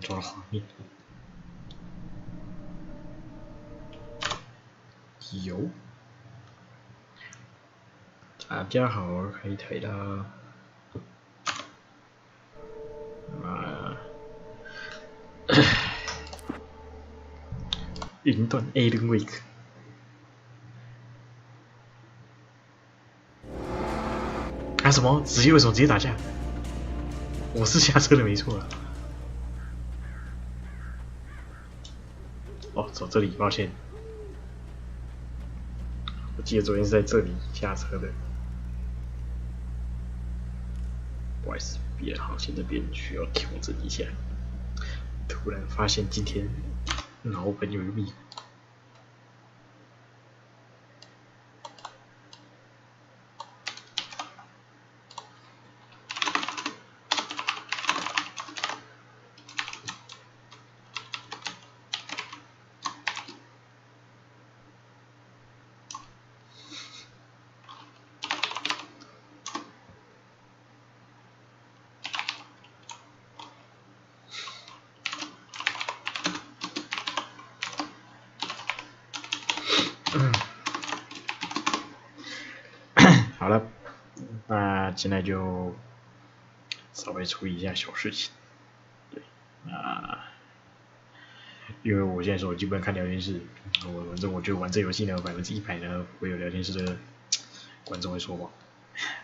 多的画面。有，大家好，开台啦！云端 Alan Wake。啊什么？直接为什么直接打架？我是下车的没错了。哦，走这里，抱歉。我记得昨天是在这里下车的。不好意思，别好像这边需要调整一下。突然发现今天脑本有密。好了，那现在就稍微处理一下小事情。对，因为我现在手机不能看聊天室，反正我觉得玩这游戏呢100%呢不会有聊天室的观众会说话。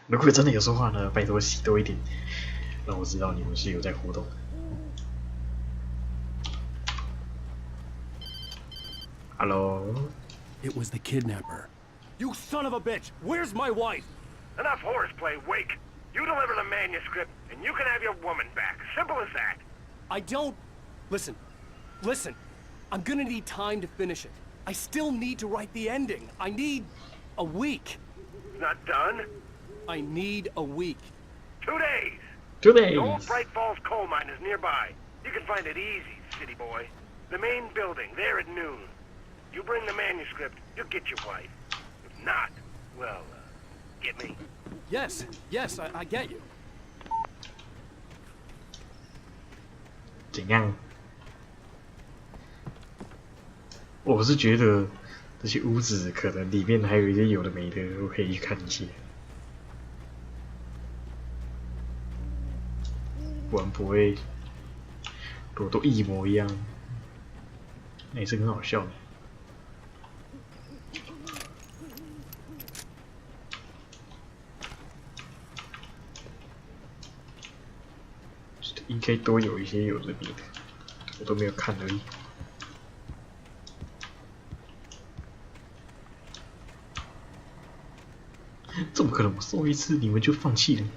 如果真的有说话呢，拜托洗多一点，让我知道你们是有在互动。Hello. It was the kidnapper. You son of a bitch! Where's my wife? Enough horseplay, Wake. You deliver the manuscript, and you can have your woman back. Simple as that. I don't... Listen. I'm gonna need time to finish it. I still need to write the ending. I need a week. It's not done? I need a week. 2 days. 2 days. The old Bright Falls coal mine is nearby. You can find it easy, city boy. The main building, there at noon. You bring the manuscript, you'll get your wife. If not, well, get me. Yes, I get you. 怎样？我是觉得这些屋子可能里面还有一些有的没的，我可以去看一些，不然不会都一模一样，那也是很好笑的。应该都有一些有的没的，我都没有看而已。怎么可能？我送一次你们就放弃了？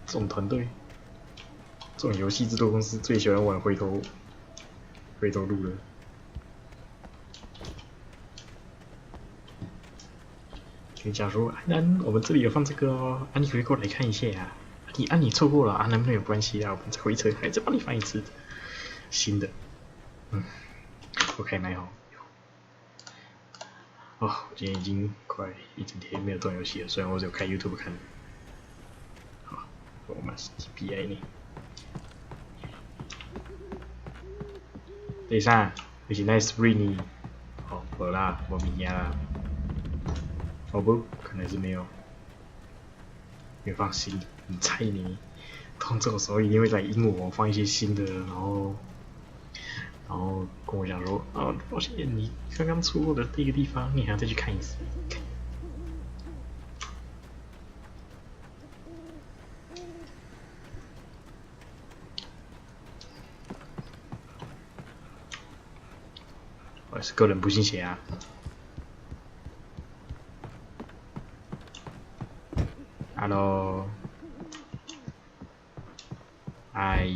这种团队，这种游戏制作公司最喜欢玩回头路了。跟你讲说，我们这里有放这个哦，你可以过来看一下呀。你错过了啊，能不能有关系啊？我们再回车，还再帮你翻一次新的。我可以买好。哦，我今天已经快一整天没有动游戏了，虽然我只有开 YouTube 看。好，我们是 GPI 呢。第三，你现在 Spring 呢？哦，没啦，没物件啦。哦不，可能是没有。别放心，你猜你，通这种时候一定会来引我放一些新的，然后跟我讲说，抱歉，你刚刚错过的第一个地方，你还要再去看一次。我是个人不信邪啊。Hello， 嗨。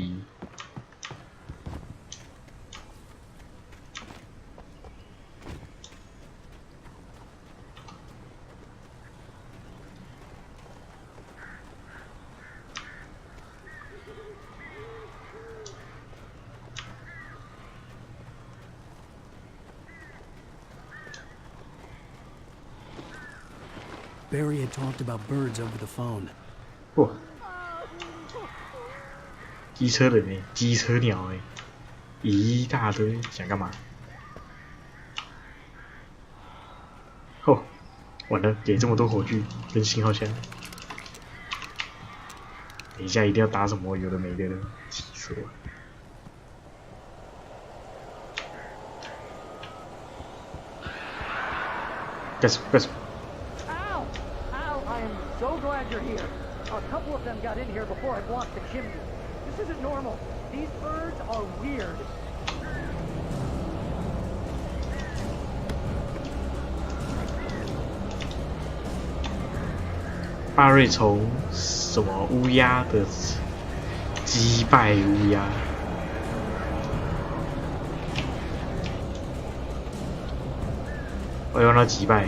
Barry had talked about birds over the phone. 哦，机车人哎，机车鸟哎，一大堆，想干嘛？哦，完了，给这么多火炬跟信号枪，等一下一定要打什么有的没的了，气死我！干什么干什么？ Ow! Ow! I am so glad you're here. A couple of them got in here before I blocked the chimney. This isn't normal. These birds are weird. 巴瑞从什么乌鸦的击败乌鸦？我用到击败。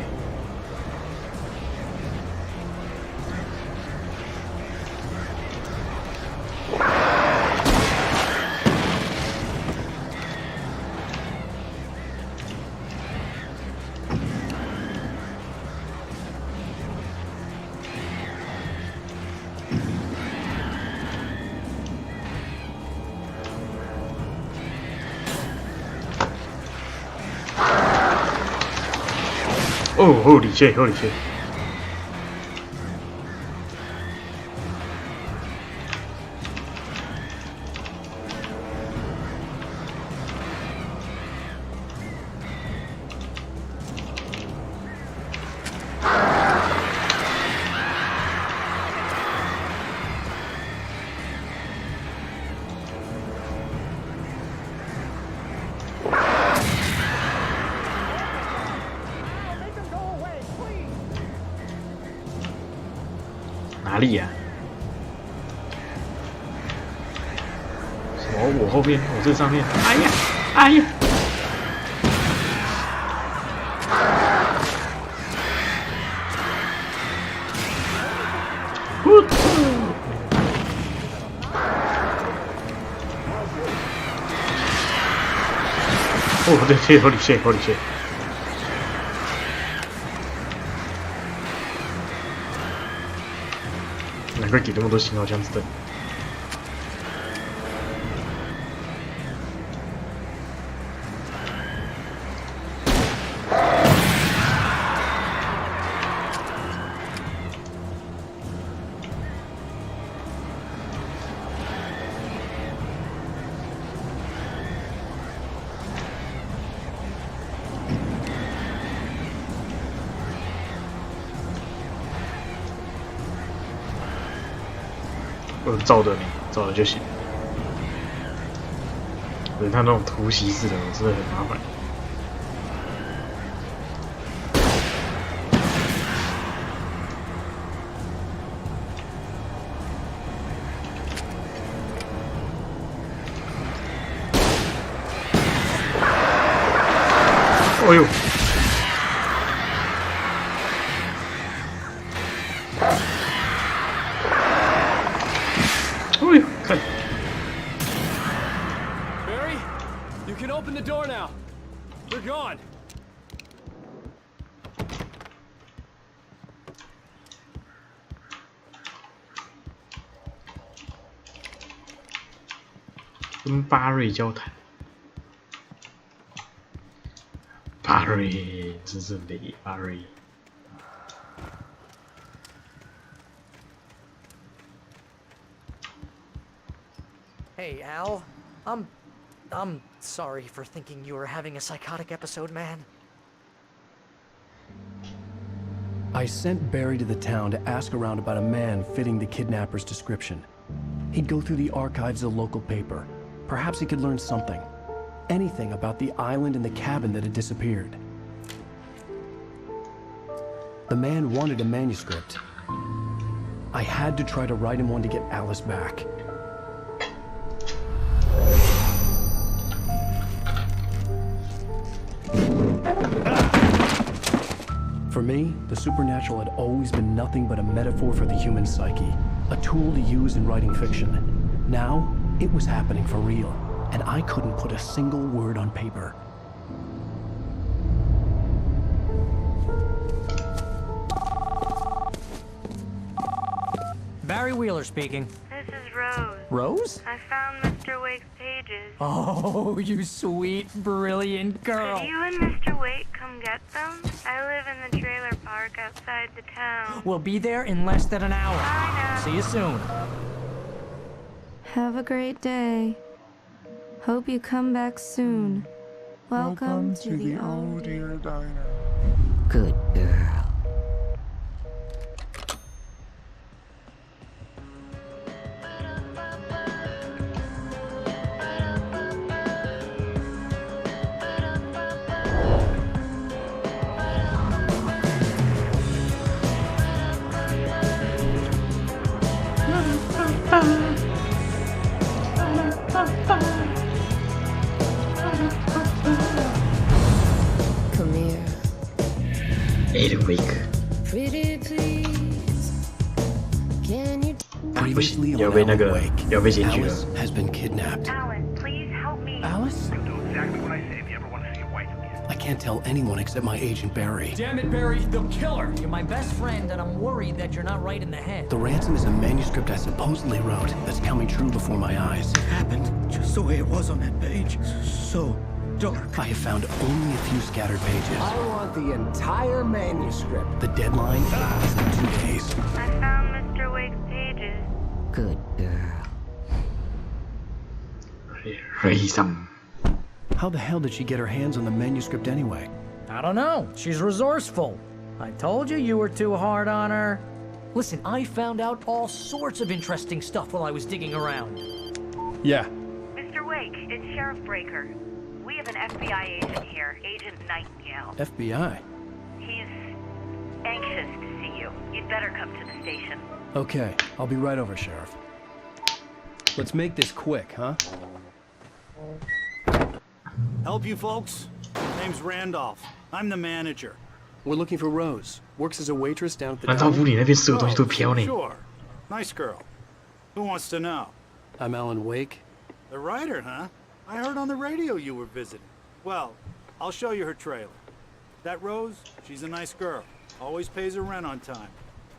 哦，Holy shit，Holy shit！ 哪里呀、什么？我后面，我这上面。哎呀，哎呀！哦，对对，Holy shit，Holy shit！ 难怪给那么多信号枪子弹。照着你，照着就行。可是他那种突袭式的，我真的很麻烦。哎呦！ Barry, you can open the door now. They're gone. 跟巴瑞交谈。巴瑞，真是雷，巴瑞。 Hey, Al. I'm sorry for thinking you were having a psychotic episode, man. I sent Barry to the town to ask around about a man fitting the kidnapper's description. He'd go through the archives of the local paper. Perhaps he could learn something. Anything about the island and the cabin that had disappeared. The man wanted a manuscript. I had to try to write him one to get Alice back. For me, the supernatural had always been nothing but a metaphor for the human psyche, a tool to use in writing fiction. Now, it was happening for real, and I couldn't put a single word on paper. Barry Wheeler speaking. This is Rose. Rose? I found Mr. Wake's pages. Oh, you sweet, brilliant girl. Could you and Mr. Wake come get them? I live in the trailer park outside the town. We'll be there in less than an hour. I know. See you soon. Have a great day. Hope you come back soon. Welcome to the old dear diner. Good girl. Come here. Week. Pretty please. Can you... Previously on 要被那 Alan 个 Wake, 要被检举了。 Alice has been kidnapped. Alan, please help me. Alice? You'll do exactly what I say if you ever want to see your wife again. I can't tell anyone except my agent Barry. Damn it, Barry, they'll kill her. You're my best friend, and I'm worried that you're not right in the head. The ransom is a manuscript I supposedly wrote that's coming true before my eyes. Happened just the way it was on that page. So dark. I have found only a few scattered pages. I want the entire manuscript. The deadline is in 2 days. I found Mr. Wake's pages. Good girl. Reason. How the hell did she get her hands on the manuscript anyway? I don't know. She's resourceful. I told you were too hard on her. Listen, I found out all sorts of interesting stuff while I was digging around. Yeah. Mr. Wake, it's Sheriff Breaker. We have an FBI agent here, Agent Nightingale. FBI. He's anxious to see you. You'd better come to the station. Okay, I'll be right over, Sheriff. Let's make this quick, huh? Help you folks? Name's Randolph. I'm the manager. We're looking for Rose. Works as a waitress down at the 难道屋里那边所有东西都 Oh, 飘呢？ sure. Nice girl. Who wants to know? I'm Alan Wake. The writer, huh? I heard on the radio you were visiting. Well, I'll show you her trailer. That Rose, she's a nice girl. Always pays her rent on time.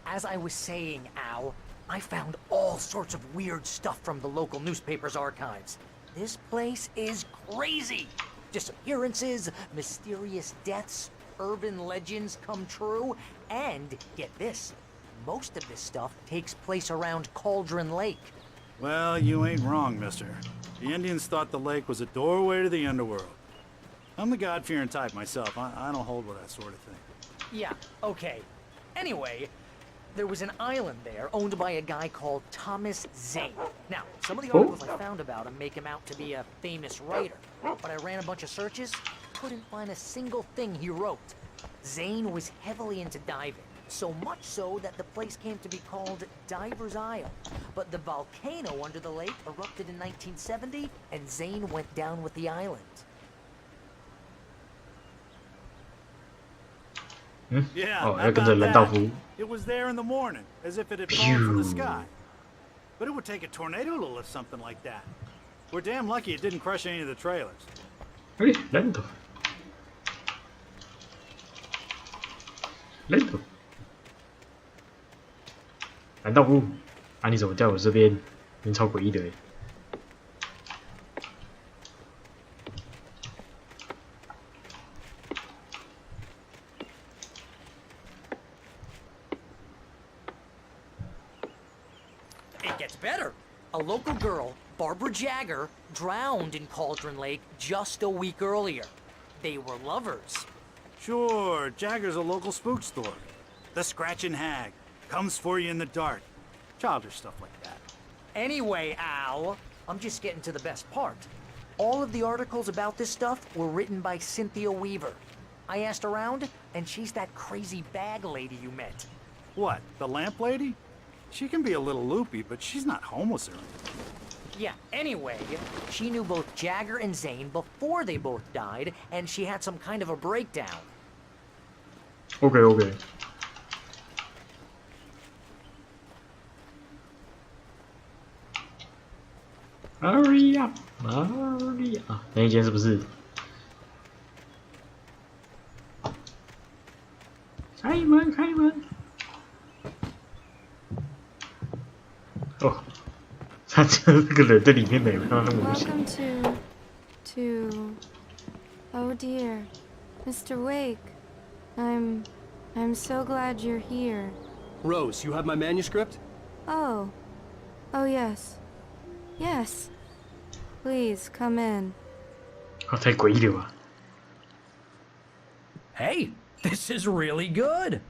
As I was saying, Al, I found all sorts of weird stuff from the local newspaper's archives. This place is crazy. Disappearances, mysterious deaths, urban legends come true, and get this, most of this stuff takes place around Cauldron Lake. Well, you ain't wrong, mister. The Indians thought the lake was a doorway to the underworld. I'm the God-fearing type myself. I don't hold with that sort of thing. Yeah, okay. Anyway, there was an island there owned by a guy called Thomas Zane. Now, some of the articles I found about him make him out to be a famous writer, but I ran a bunch of searches, couldn't find a single thing he wrote. Zane was heavily into diving, so much so that the place came to be called Diver's Isle. But the volcano under the lake erupted in 1970, and Zane went down with the island. Yeah, Oh, how I got the about Landau that? It was there in the morning, as if it had fallen from the sky. But it would take a tornado to lift something like that. We're damn lucky it didn't crush any of the trailers. 哎，人头，人头，难道不？啊，你怎么在我这边？人超诡异的。It gets better. A local girl, Barbara Jagger, drowned in Cauldron Lake just a week earlier. They were lovers. Sure, Jagger's a local spook store. The Scratching Hag. Comes for you in the dark. Childish stuff like that. Anyway, Al, I'm just getting to the best part. All of the articles about this stuff were written by Cynthia Weaver. I asked around, and she's that crazy bag lady you met. What, the lamp lady? She can be a little loopy, but she's not homeless or anything. Yeah, anyway, she knew both Jagger and Zane before they both died, and she had some kind of a breakdown. OK。Hurry up, hurry up！那一间是不是？开门，开门！哦，他就是那个人在里面没有看到那么明显。 Welcome to... Oh dear, Mr. Wake. I'm so glad you're here. Rose, you have my manuscript? Oh. Oh yes. Yes. Please come in. 啊，太诡异了吧！ Hey, this is really good.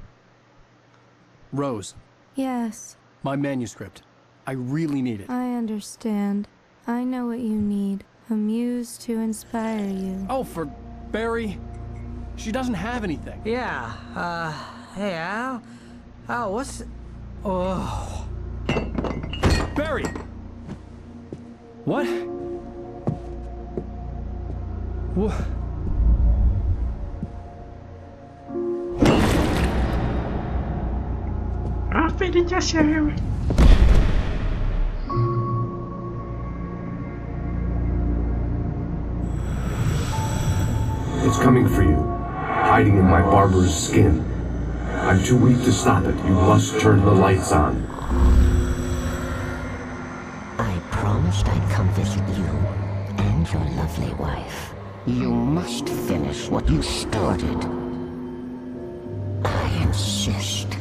Rose, Yes, my manuscript. I really need it. I understand. I know what you need. A muse to inspire you. Oh, for Barry. She doesn't have anything. Yeah, hey, Al? Oh, what's... Oh... Barry! What? What? Ah, 被人家吓了。 It's coming for you, hiding in my barber's skin. I'm too weak to stop it. You must turn the lights on. I promised I'd come visit you and your lovely wife. You must finish what you started. I insist.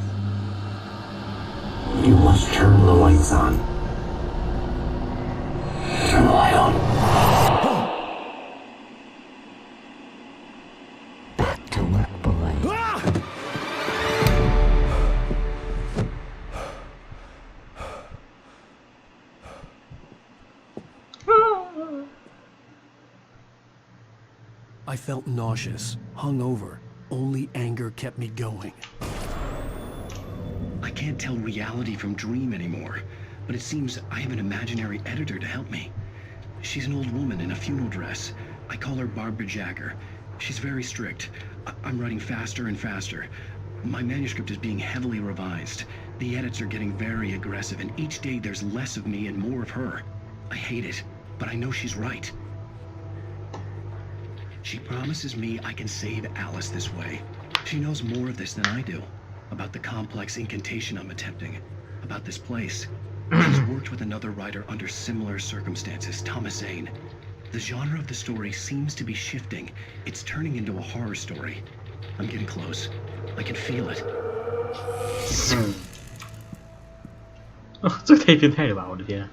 You must turn the lights on. Turn the light on. Back to work, boy. I felt nauseous, hungover. Only anger kept me going. I can't tell reality from dream anymore, but it seems I have an imaginary editor to help me. She's an old woman in a funeral dress. I call her Barbara Jagger. She's very strict. I'm writing faster and faster. My manuscript is being heavily revised. The edits are getting very aggressive, and each day there's less of me and more of her. I hate it, but I know she's right. She promises me I can save Alice this way. She knows more of this than I do. About the complex incantation I'm attempting. About this place. She's worked with another writer under similar circumstances, Thomas Zane. The genre of the story seems to be shifting. It's turning into a horror story. I'm getting close. I can feel it. 哦，这个太变态了吧！我的天啊！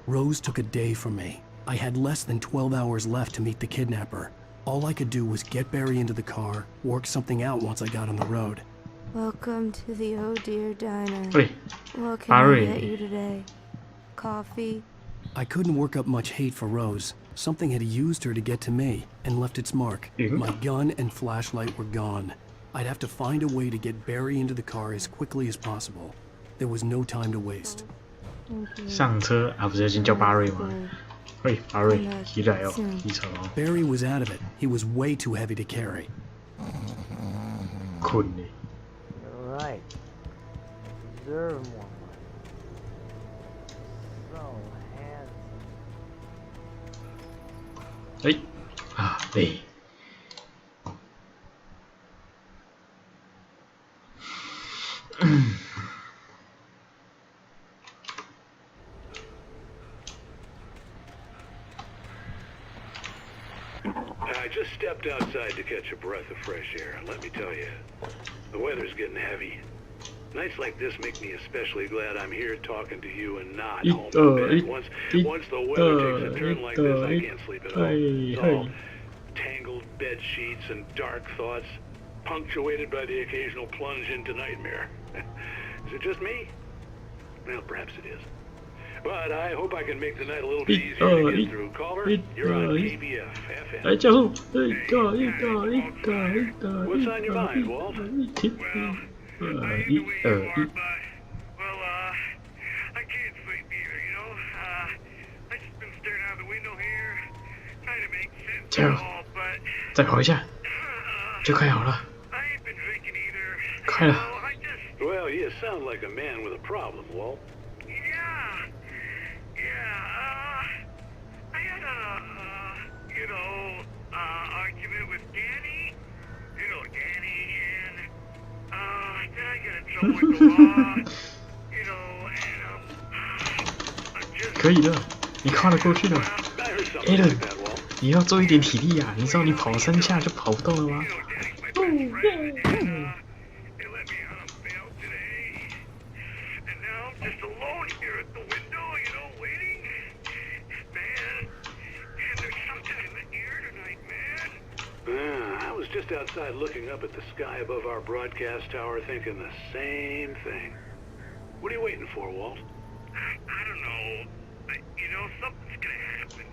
Rose took a day from me. I had less than 12 hours left to meet the kidnapper. All I could do was get Barry into the car, work something out once I got on the road. Welcome to the Oh Dear Diner. 喂， What can 巴 I 瑞 get you today? Coffee? I couldn't work up much hate for Rose. Something had used her to get to me and left its mark. My gun and flashlight were gone. I'd have to find a way to get Barry into the car as quickly as possible. There was no time to waste. 上车啊，不是要先叫巴瑞吗？喂，巴瑞，起来哦，起床哦。 Barry was out of it. He was way too heavy to carry. 困呢。 Right. Deserve more money. So handsome. 哎，啊，累。I just stepped outside to catch a breath of fresh air, and let me tell you, the weather's getting heavy. Nights like this make me especially glad I'm here talking to you and not home in bed. Once the weather takes a turn like this, I can't sleep at all. It's all tangled bed sheets and dark thoughts, punctuated by the occasional plunge into nightmare. Is it just me? Well, perhaps it is. But I hope I can make the night a little bit easier to get through. Caller, you're on KBF FM. 来，加速！一个。 What's on your mind, Walt? Well, I hate the way you are, but, well, I can't sleep either, you know? I just been staring out the window here, trying to make sense of it all, but... 再跑一下，就快好了。 I ain't been drinking either. 快了。 So I just... Well, you sound like a man with a problem, Walt. I had a, argument with Danny. You know Danny, and, then I got in trouble with the law. 可以的，你跨得过去的。Alan， 你要做一点体力啊！你知道你跑3下就跑不动了吗？I was just outside looking up at the sky above our broadcast tower thinking the same thing. What are you waiting for, Walt? I don't know. You know, something's gonna happen.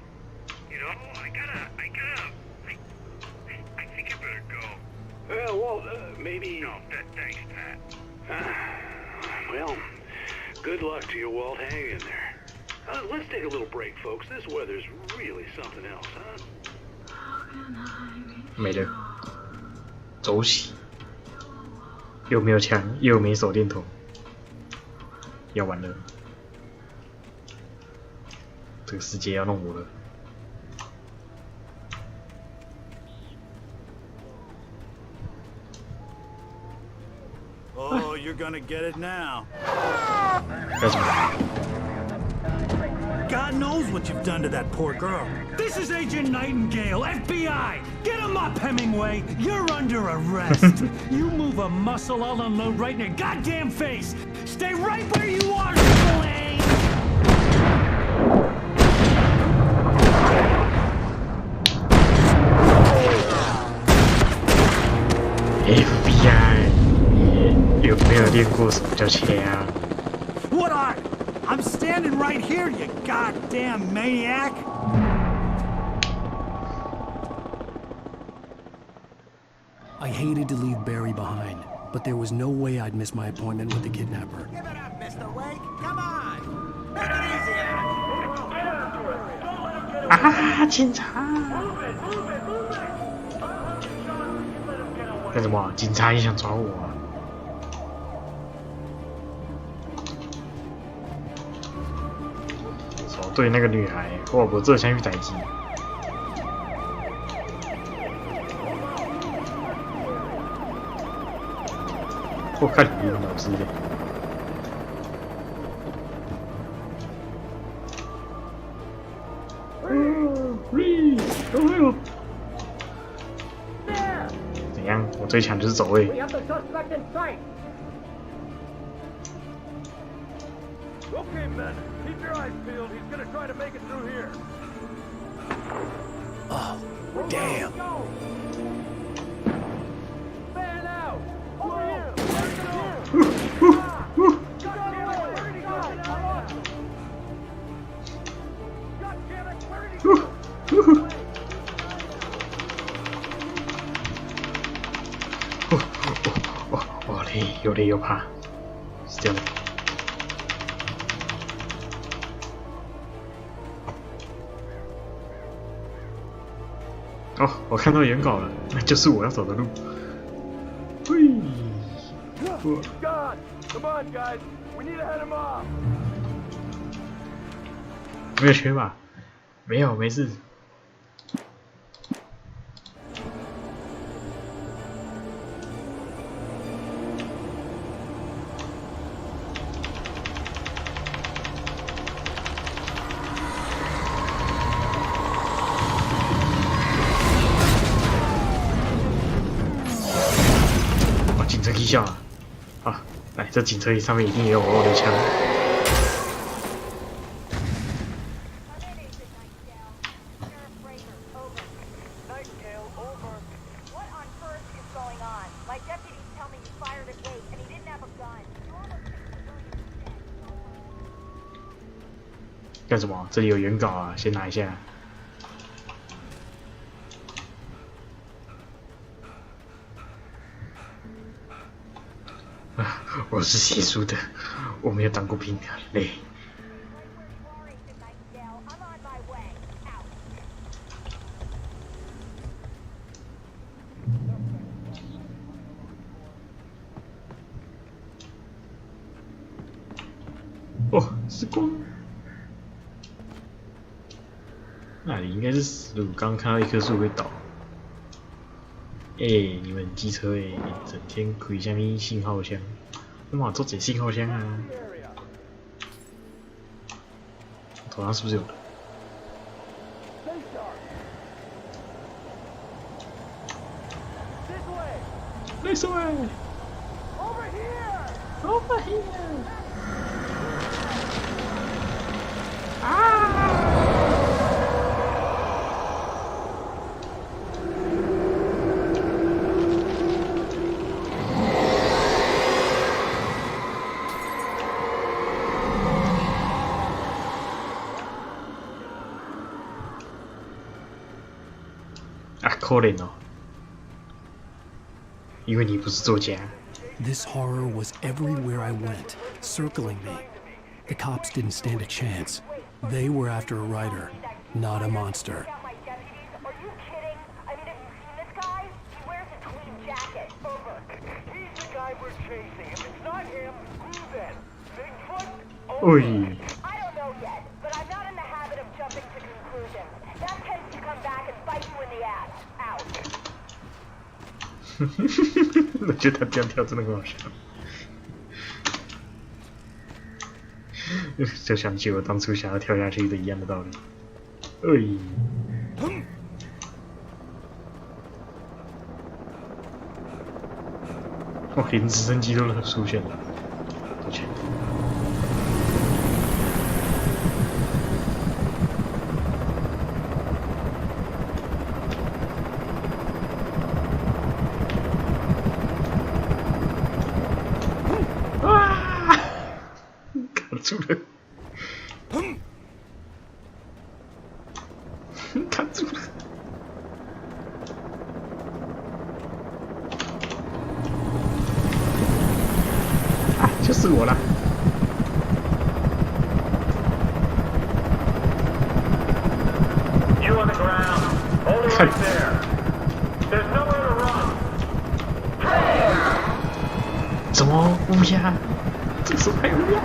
You know, I think I better go. Walt, maybe... No, thanks, Pat. Well, good luck to you, Walt. Hang in there. Let's take a little break, folks. This weather's really something else, huh? 没了，走起！又没有枪，又没手电筒，要完了！这个世界要弄我了！ Oh, you're gonna get it now. God knows what you've done to that poor girl. This is Agent Nightingale, FBI! Get him up, Hemingway! You're under arrest! You move a muscle, I'll unload right in your goddamn face! Stay right where you are, Spillane! FBI 有没有练过什么叫枪？ What are? I'm standing right here, you goddamn maniac! I hated to leave Barry behind, but there was no way I'd miss my appointment with the kidnapper. Give it up, Mr. Wake. Come on. Make it easy on him. 啊！警察！干什么？警察也想抓我啊！手对那个女孩，我这枪去逮鸡。 我看你有脑子的。怎样？我最强就是走位。Okay, men, keep your eyes peeled. He's gonna try to make it through here. Oh, damn. Fan out! Over here! Oh, 累，又累又怕，是这样的。哦，我看到原稿了，那就是我要走的路。嘿， God, come on, guys. We need to head him off. 没有缺吧？没有，没事。哇，警车踢笑啊！啊，来，这警车上面一定也有我的枪。 干什么？这里有原稿啊，先拿一下。啊，我是写书的，我没有当过兵，很累。哦，时光。 那里应该是死路，刚刚看到一棵树会倒。你们机车整天开什么信号枪？我嘛做这信号枪啊！头上是不是有人？This way! Over here! Over here! Ah! 啊，可怜哦。 因为你不是作家。 This horror was everywhere I went, circling me. The cops didn't stand a chance. They were after a writer, not a monster. Oi. I don't know yet, but I'm not in the habit of jumping to conclusions. That tends to come back and bite you in the ass. Out. 我觉得他这样跳真的很好笑，就想起我当初想要跳下去的一样的道理。哇，连直升机都出现了，多强！住了，卡住了！啊，就是我了！看，怎么乌鸦？这时候还有乌鸦？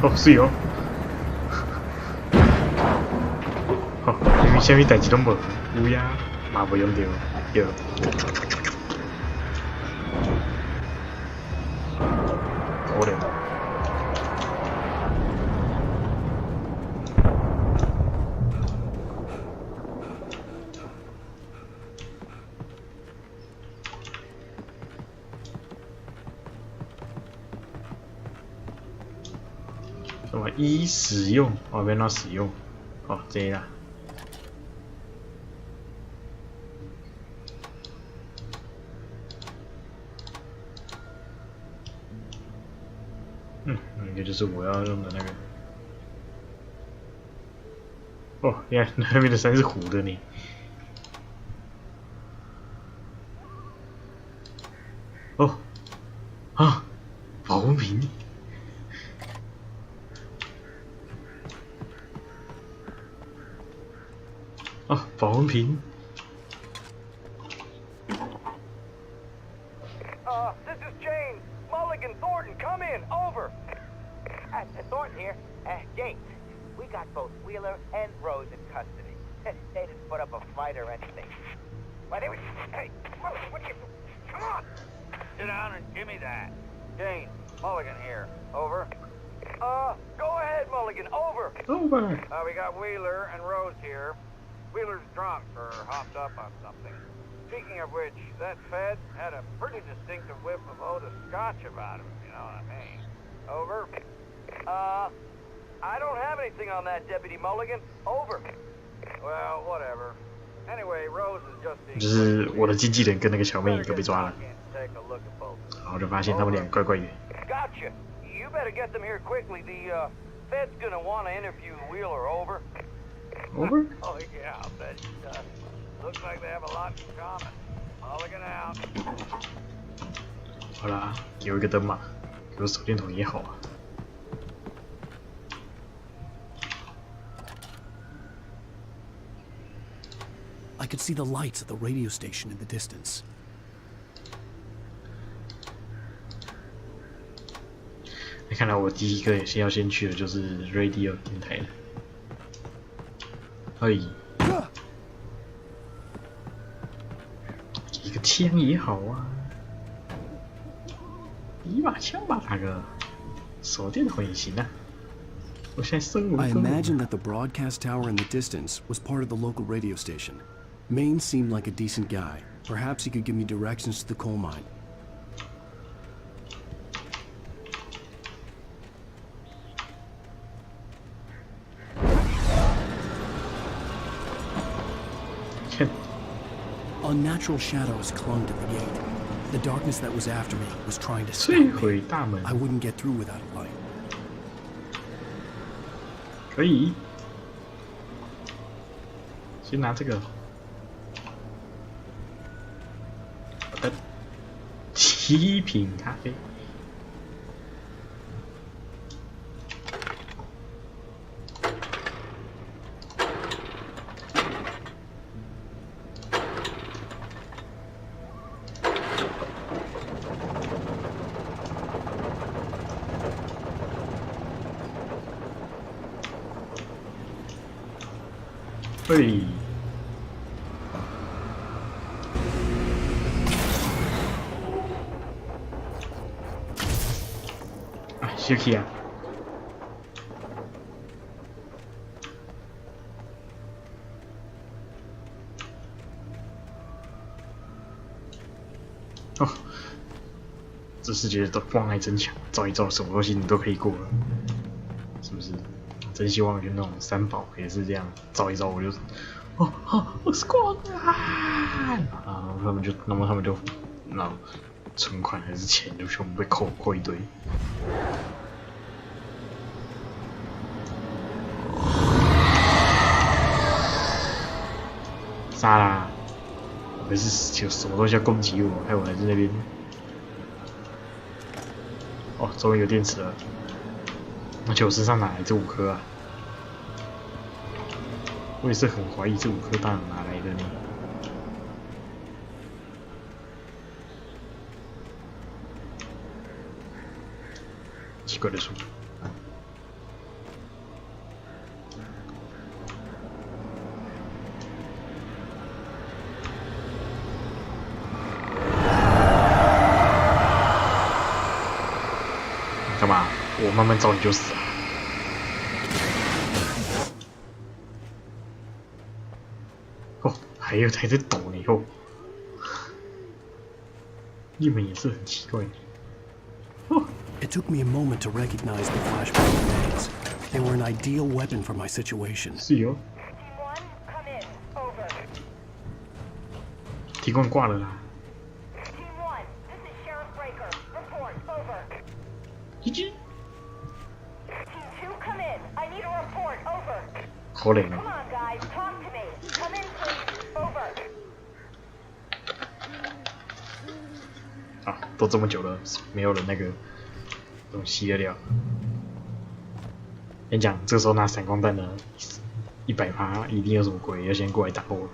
哦，是哦。好，因为虾米代志拢无，乌鸦嘛无用到，对。可怜。什么一使用？哦，别拿使用。哦，这样。那个就是我要用的那个。哦，你看那边的山是糊的呢。哦，啊，保温瓶。 啊，保温瓶。This is James. Mulligan, Thornton, come in. Over. Thornton here. James, we got both Wheeler and Rose in custody. They didn't put up a fight or anything. Why, they were... Hey, what you... Come on! Sit down and give me that. James, Mulligan here. Over. Go ahead, Mulligan. Over. Over. We got Wheeler and Rose here. Wheeler's drunk or hopped up on something. Speaking of which, that Fed had a pretty distinctive whiff of Oda Scotch about him, you know what I mean. Over. I don't have anything on that, Deputy Mulligan. Over. Well, whatever. Anyway, Rose is just being... 就是我的经纪人跟那个小妹都被抓了，然后就发现他们俩怪怪的。Gotcha. You better get them here quickly. The Fed's gonna want to interview Wheeler. Over. Over? Oh yeah, I'll bet she does. Looks like they have a lot in common. Mulligan out. 好啦，有一个灯嘛，有手电筒也好啊。I could see the lights of the radio station in the distance. 那看来我第一个也是要先去的就是 radio 电台了。哎，一个枪也好啊，一把枪吧，大哥。手电筒也行啊。我现在身无分 I 文。 imagined that the broadcast tower in the distance was part of the local radio station. Maine seemed like a decent guy. Perhaps he could give me directions to the coal mine. 看， Unnatural shadows clung to the gate. The darkness that was after me was trying to stop 摧 me. 毁大门 I wouldn't get through without a light. 可以。先拿这个。好的。7瓶咖啡。嘿，啊，小气啊！哦，这世界的关爱真强，照一照什么东西你都可以过了，是不是？真希望就那种三宝也是这样，照一照我就，我是光啊！啊，他们就，那存款还是钱就全部被扣一堆。杀啦！可是有什么东西要攻击我，害我还在那边。哦，终于有电池了。而且我身上哪来这5颗啊？我也是很怀疑这5颗到底哪来的呢？奇怪的书。干嘛？我慢慢照你就死啊！哦，还在抖呢哦！你们也是很奇怪。哦 It took me a moment to recognize the flashbang grenades. They were an ideal weapon for my situation. 是哟。提供挂了啦。GG。可怜哦。啊，都这么久了，没有人那个东西得了。跟你讲，这时候拿闪光弹的100%一定有什么鬼要先过来打我。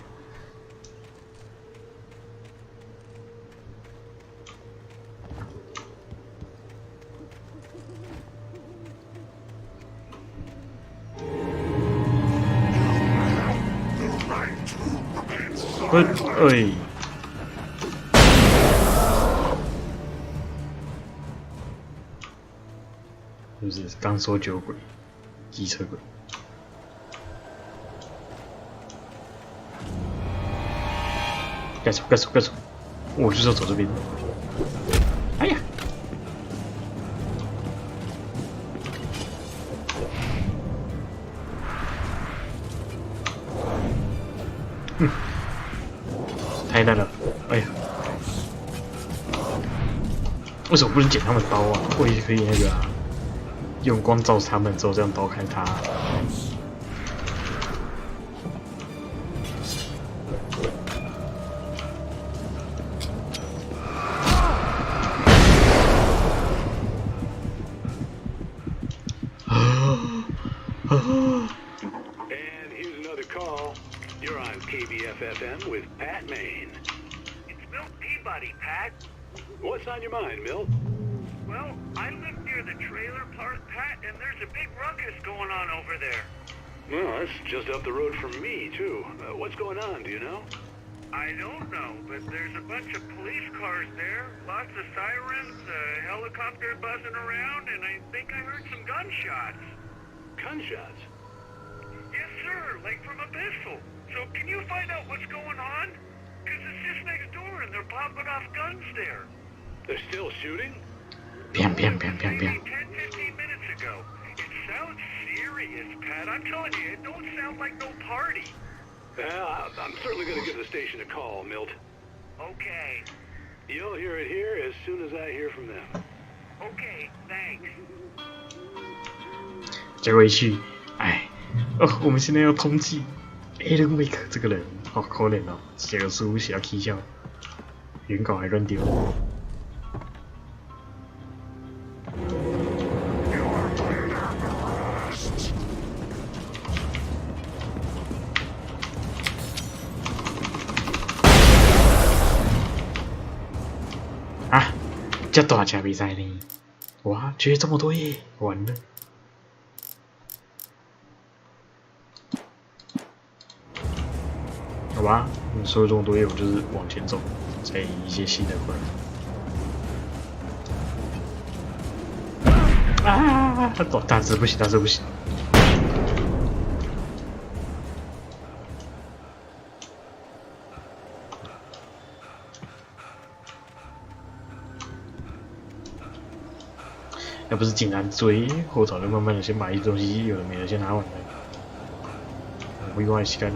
哎，是不是刚说酒鬼、机车鬼？该走！我就是要走这边。哎呀！太烂了！哎呀，为什么不能捡他们刀啊？我也可以那个啊，用光照他们之后，这样刀开他。And here's another call. You're on KBFFM with Pat Maine. It's Milt Peabody, Pat. What's on your mind, Milt? Well, I live near the trailer park, Pat, and there's a big ruckus going on over there. Well, that's just up the road from me, too. What's going on, do you know? I don't know, but there's a bunch of police cars there, lots of sirens, a helicopter buzzing around, and I think I heard some gunshots. Gunshots? Yes, sir, like from a pistol. So can you find out what's going on? Because it's just next door and they're popping off guns there. They're still shooting? Bam. Maybe 10, 15 minutes ago. It sounds serious, Pat. I'm telling you, it don't sound like no party. Well, I'm certainly going to give the station a call, Milt. Okay. You'll hear it here as soon as I hear from them. Okay, thanks. 结果一去，哎，我们现在要通缉 Alan Wake 这个人，好可怜哦，写个书写到起笑，原稿还乱丢。啊，这大家比赛呢？哇，缺这么多耶，完了。好吧，说了这么多页，我就是往前走，再一些新的过来。啊！大致不行，大致不行。要不是警察追，我早就慢慢的先把一些东西有的没的先拿完了。我意外时间。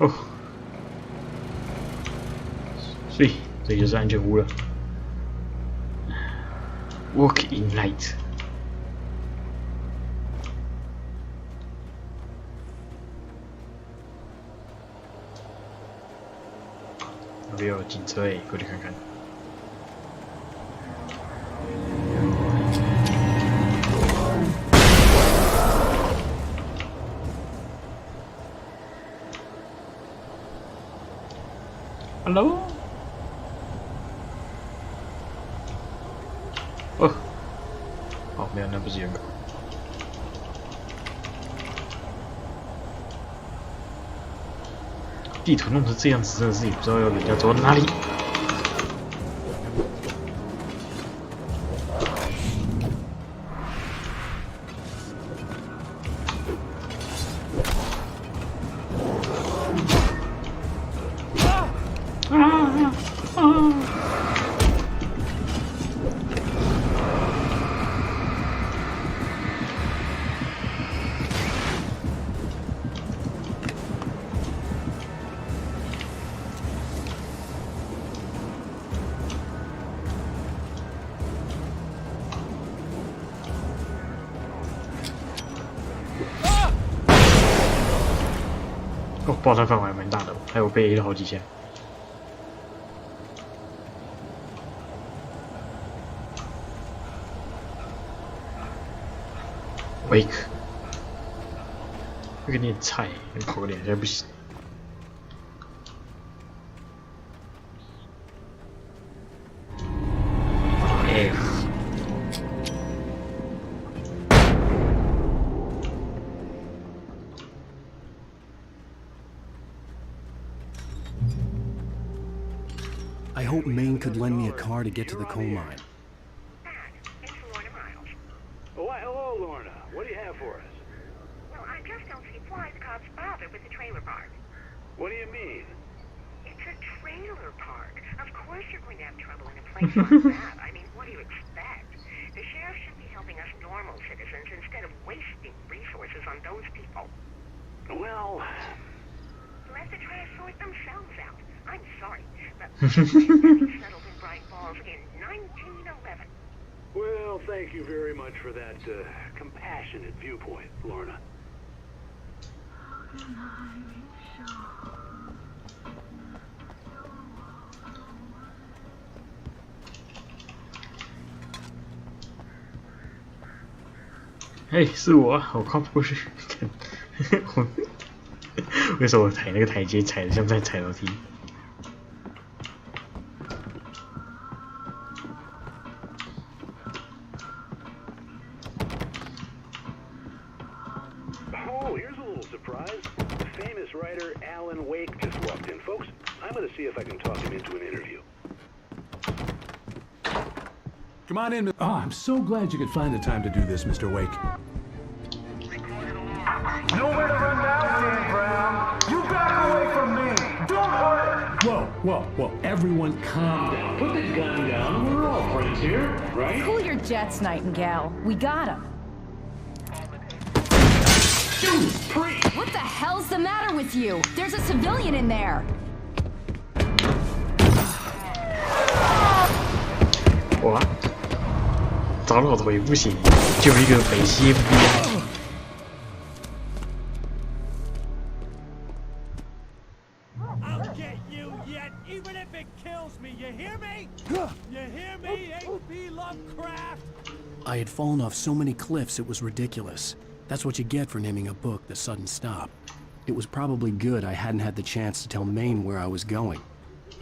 哦，所以这就是安全屋了。Walk in light。那边有警车诶，过去看看。Hello？ 哦，好，没有，那不是原稿。地图弄成这样子，真的是也不知道要人家走到哪里。哦，爆炸范围还蛮大的，还有被 A 了好几下。Wake， 这个念菜，跑个2下不行。I hope Maine could lend me a car to get to the coal mine. Oh, why, hello, Lorna. What do you have for us? Well, I just don't see why the cops bother with the trailer park. What do you mean? It's a trailer park. Of course you're going to have trouble in a place like that. I mean, what do you expect? The sheriff should be helping us normal citizens instead of wasting resources on those people. Well... Let the trash sort themselves out. I'm sorry, but settled in Bright Falls in 1911. Well, thank you very much for that compassionate viewpoint, Lorna. Hey, 是我啊，我靠不过去。为什么我踩那个台阶踩得像在踩楼梯？ Oh, here's a little surprise. The famous writer Alan Wake just walked in, folks. I'm going to see if I can talk him into an interview. Come on in. Oh, I'm so glad you could find the time to do this, Mr. Wake. Nowhere to run now, Dan Brown. You back away from me. Don't hurt. Whoa. Everyone calm down. Put the gun down. We're all friends here, right? Cool your jets, Nightingale. We got him. What the hell's the matter with you? There's a civilian in there. 哇，找老头也不行，就一个北西 FBI。 I'll get you yet, even if it kills me. You hear me? You hear me, H.P. Lovecraft? I had fallen off so many cliffs it was ridiculous. That's what you get for naming a book The Sudden Stop. It was probably good I hadn't had the chance to tell Maine where I was going.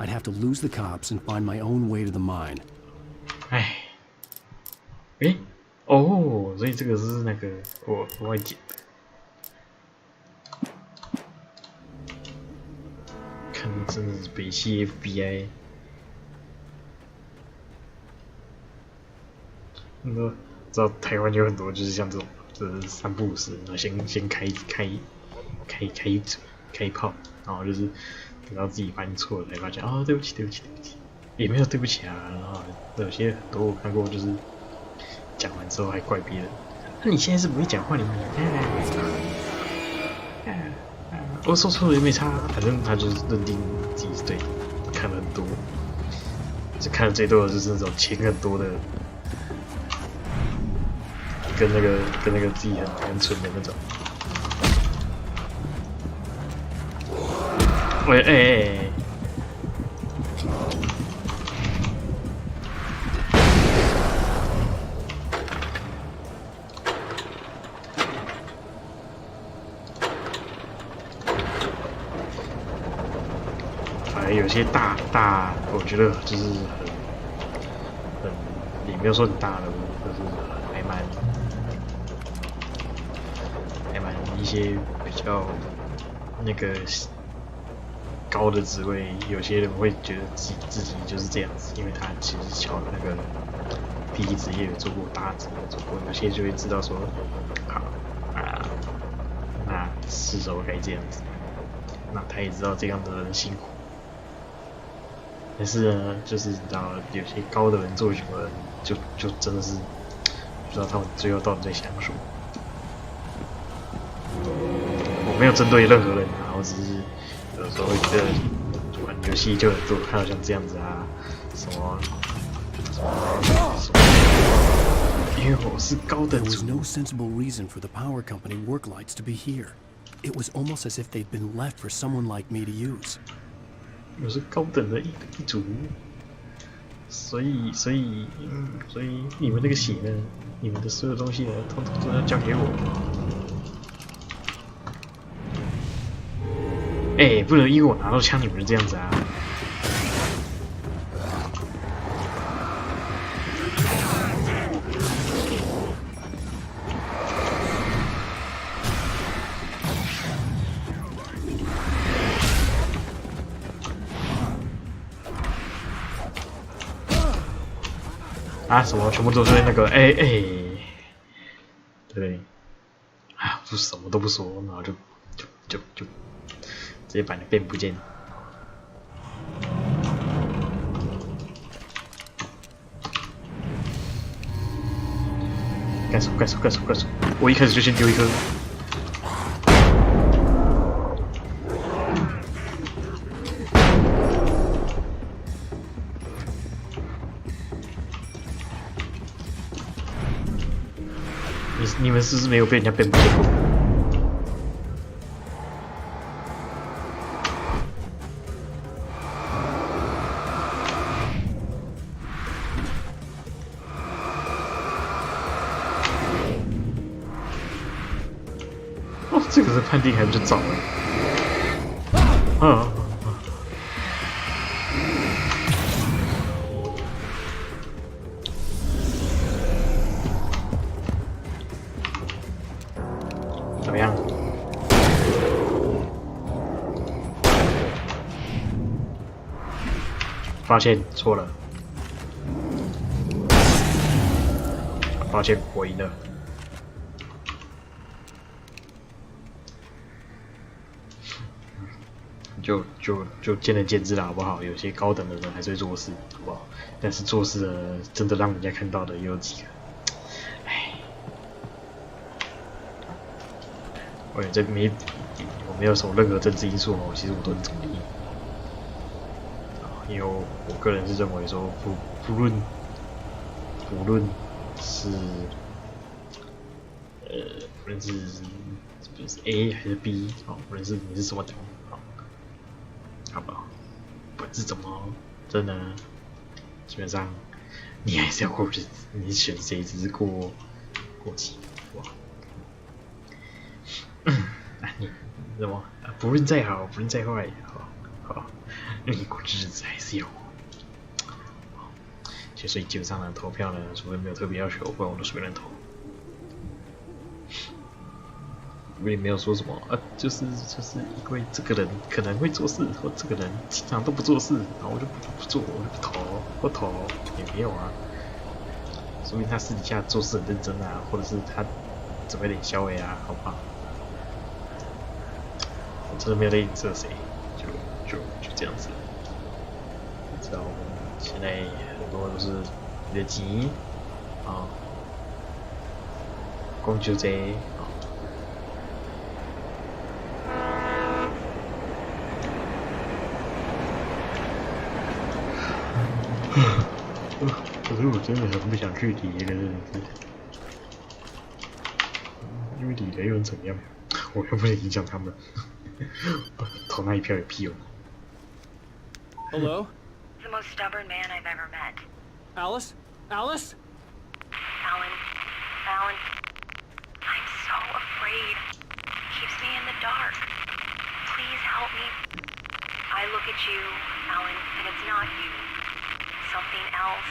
I'd have to lose the cops and find my own way to the mine. 唉，诶，哦，所以这个是那个我外剪的。看，真的是北西 FBI。知道台湾有很多就是像这种，就是三不五时，然后先开炮，然后就是等到自己发现错了才发现啊，对不起，也没有对不起啊。然后有些很多我看过，就是讲完之后还怪别人，那你现在是不会讲话，你我说错了也没差，反正他就是认定自己是对的，看了很多，就看的最多的就是那种钱很多的。 跟那个自己很蠢的那种，有些大，我觉得就是很，也没有说很大的，就是还蛮一些比较那个高的职位，有些人会觉得自己就是这样子，因为他其实小的那个第一职业有做过，大职业有做过，有些就会知道说，好啊，那是时候该这样子，那他也知道这样的人辛苦。 但是呢，就是你知道，有些高的人做久了，就真的是不知道他们最后到底在想什么。我没有针对任何人啊，我只是有时候会觉得玩游戏就很多看到像这样子啊，什么，因为我是高等族。There was no sensible reason for the power company work lights to be here. It was almost as if they'd been left for someone like me to use. 我是高等的一族，所以你们那个血呢？你们的所有东西呢，统统都要交给我。哎，不能因为我拿到枪，你们是这样子啊！啊，什么全部都是那个对，啊，就什么都不说，然后就直接把你变不见。干手！我一开始就先丢一颗。们是不是没有被人家编过？哦，这个是判定还比较早哎。怎么样？发现错了，发现我赢了。就见仁见智了，好不好？有些高等的人还是会做事，好不好？但是做事的真的让人家看到的也有几个。我没有什么任何政治因素哦，其实我都很中立。因为我个人是认为说，不论是不论是 A 还是 B， 哦，不论是你是什么党，好不好？本质怎么真的，基本上你还是要过日子，你选谁只是过期，哇！你什么？不论再好，不论再坏，好，你过日子还是要过。所以基本上呢，投票呢，除非没有特别要求，不然我都随便投。我也没有说什么就是因为这个人可能会做事，或这个人经常都不做事，然后我就不做，我就不投，也没有啊。说明他私底下做事很认真啊，或者是他准备点消微啊，好不好？我真的没有在影射谁，就这样子。你知道，现在很多都是你的钱啊，讲就这啊。可是我真的很不想去理那个真的是，因为理了又能怎么样？我又不能影响他们，投那一票有屁用。Hello? The most stubborn man I've ever met. Alice? Alice? Alan. I'm so afraid. Keeps me in the dark. Please help me. I look at you, Alan, and it's not you. Something else.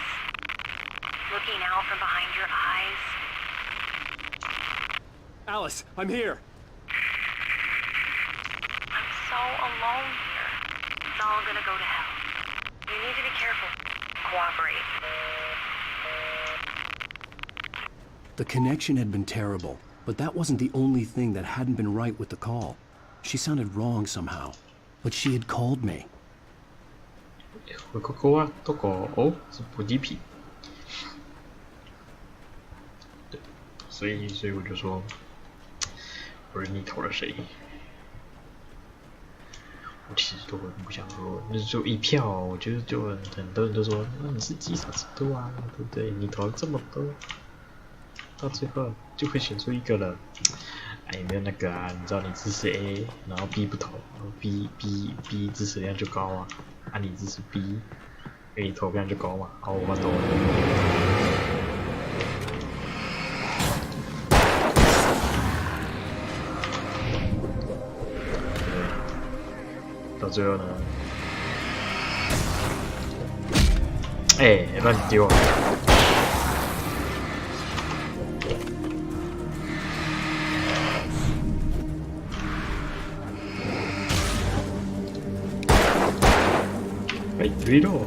Looking out from behind your eyes. Alice, I'm here. I'm so alone here. It's all gonna go to hell. You need to be careful. Cooperate. The connection had been terrible, but that wasn't the only thing that hadn't been right with the call. She sounded wrong somehow, but she had called me. 回扣扣啊，都搞哦，是补给品。对，所以我就说，不是你投了谁？我其实都很不想说，那就一票，我觉得就很多人都说，那你是积少成多啊，对不对？你投了这么多，到最后就会选出一个了。哎，有没有那个啊？你知道你支持 A， 然后 B 不投 ，B 支持量就高啊。你支持 B， 因为你投票就高嘛，好，我投。对，到最后呢，乱丢。read all.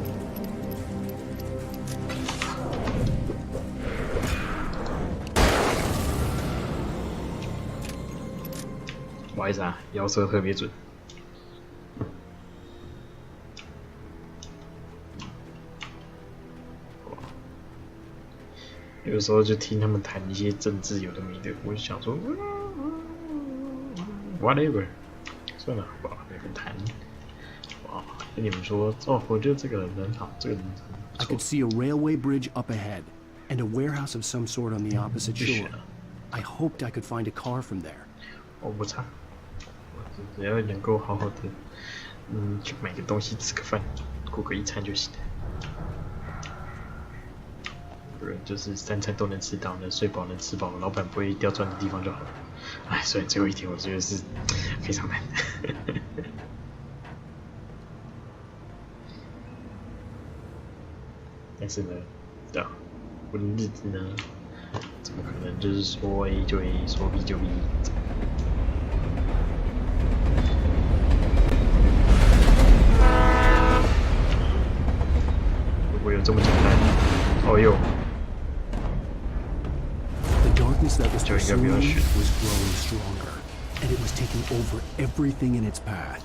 不好意思啊，摇舌特别准。有时候就听他们谈一些政治有的没的，我就想说，whatever， 算了，好吧，没人谈。跟你们说，我觉得这个人很好，这个人很不错。 I could see a railway bridge up ahead and a warehouse of some sort on the opposite shore. I hoped I could find a car from there. 我不差，我只要能够好好的，去买个东西吃个饭，过个一餐就行了。不然就是3餐都能吃到，能睡饱，能吃饱，老板不会掉钻的地方就好了。哎，虽然最后一天我觉得是非常难。但是呢，对啊，我的日子呢，怎么可能就是说 A 就 A， 说 B 就 B？ 如果有这么简单，哦哟， The darkness that was pursuing me was growing stronger, and it was taking over everything in its path.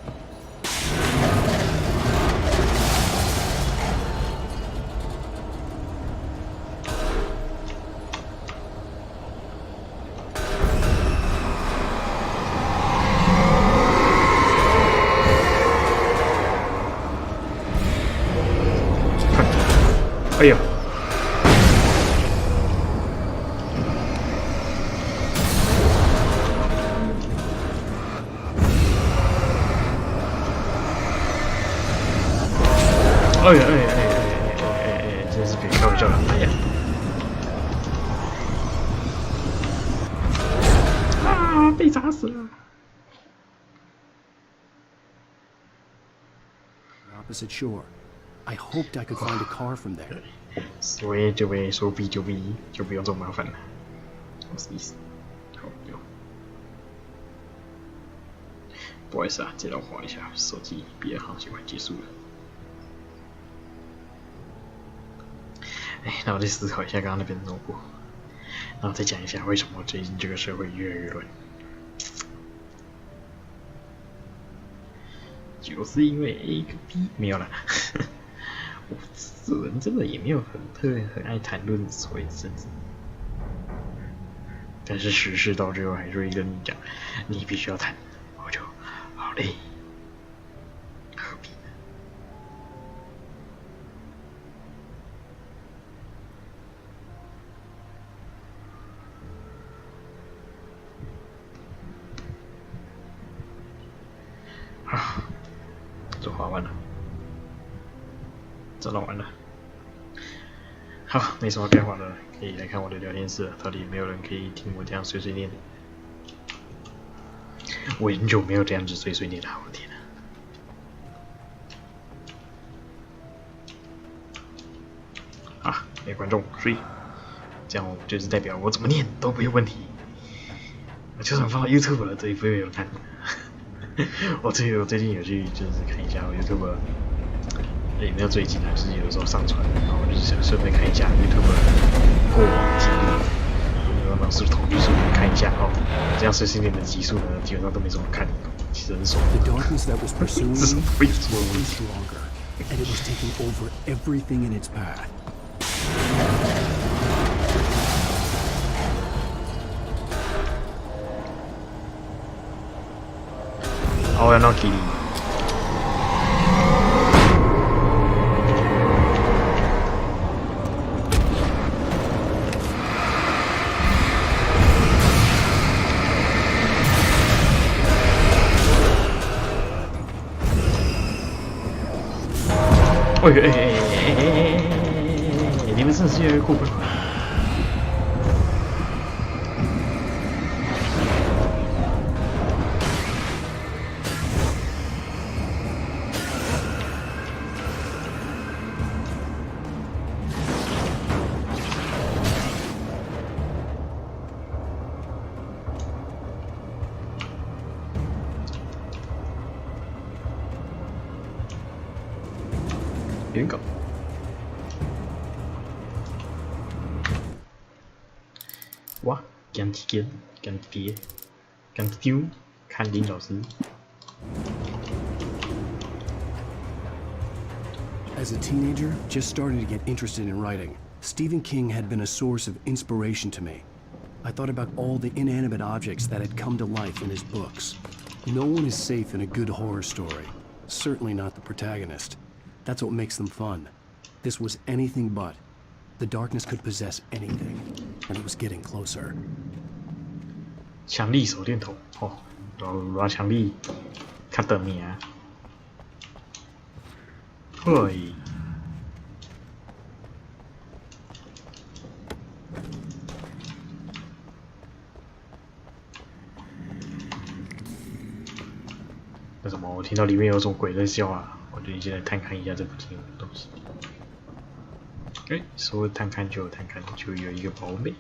Eh yo. Oh ya,真是别开玩笑了，哎呀！啊，被砸死了。 Opposite shore. I hoped I could find a car from there. 说 A 就 A， 说 B 就 B， 就不用这么麻烦了。什么意思？好，有。不好意思啊，这让我划一下手机，别的航行快结束了。哎，那我再思考一下刚刚那边的弄过，然后再讲一下为什么最近这个社会越来越乱。就是因为 A 跟 B 没有了。我此人真的也没有很爱谈论所谓政治，但是时事到最后还是会跟你讲，你必须要谈，我就好累，何必呢？啊，这划完了。 这弄完了，好，没什么变化了，可以来看我的聊天室了。到底有没有人可以听我这样碎碎念？我很久没有这样子碎碎念了，我的天啊！啊，没观众，所以这样就是代表我怎么念都没有问题。我就算放到 YouTube 了，这一部也有看。我最近有去就是看一下我 YouTube。 也没有最近啊，就是有的时候上传，然后就是想顺便看一下 YouTube 过往记录，然后是统计数据看一下哦。这样碎碎念的集数呢，基本上都没怎么看，其实很爽。The darkness that was pursuing me was growing stronger, and it was taking over everything in its path. 好呀，那给你。 哎，你们真是越来越过分了。原稿。哇，干几件，干爹，干丢，看林老师。 As a teenager, just starting to get interested in writing, Stephen King had been a source of inspiration to me. I thought about all the inanimate objects that had come to life in his books. No one is safe in a good horror story. Certainly not the protagonist. That's what makes them fun. This was anything but. The darkness could possess anything, and it was getting closer. 强力手电筒哦，偌强力，较得命。嘿。那什么，我听到里面有种鬼在叫啊！我决定先来探看一下这附近有什么东西。哎，说探看就有探看，就有一个宝贝。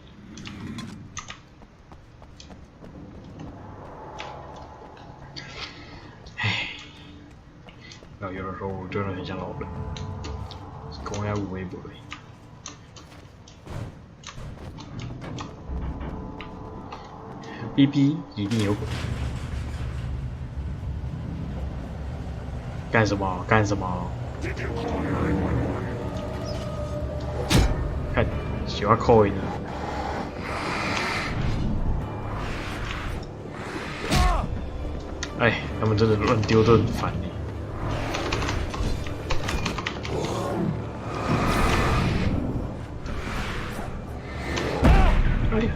唉，有的时候我真的很像老人，公要无微不微。逼逼一定有鬼。干什么？干什么？看，喜欢扣你。哎，他们真的乱丢都很烦你。哎呀！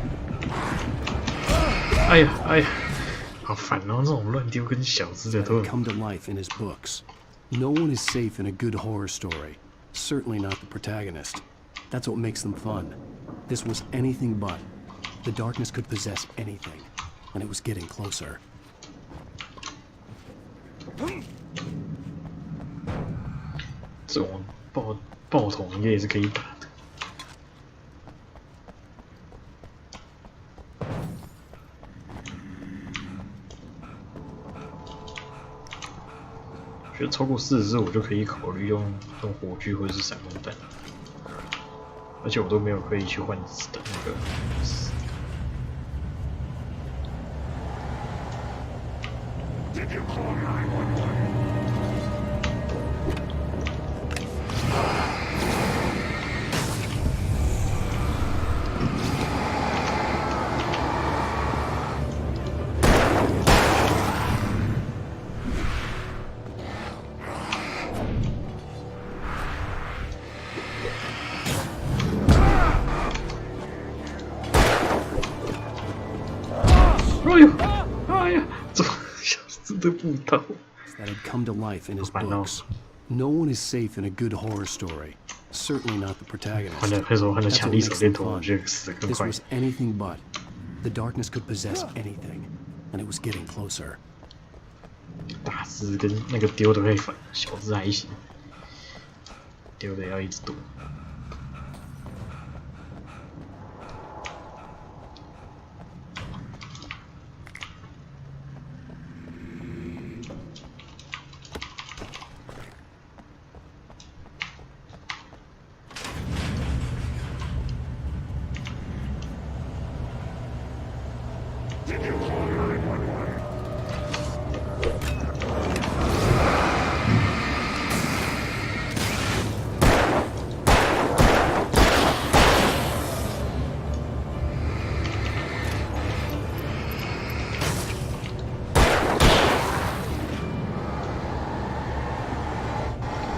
哎呀！哎呀！好烦哦，这种乱丢跟小只的都。Come to life in his books. No one is safe in a good horror story. Certainly not the protagonist. That's what makes them fun. This was anything but. The darkness could possess anything, and it was getting closer. 这种爆筒应该也是可以打的。觉得超过40只，我就可以考虑用火炬或者是闪光弹，而且我都没有可以去换子的那个。That had come to life in his books. No one is safe in a good horror story. Certainly not the protagonist. That's what makes them fun. This was anything but. The darkness could possess anything, and it was getting closer. 大只跟那个丢的会反，小只还行，丢的要一直躲。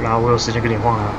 然后我有时间跟你晃啊。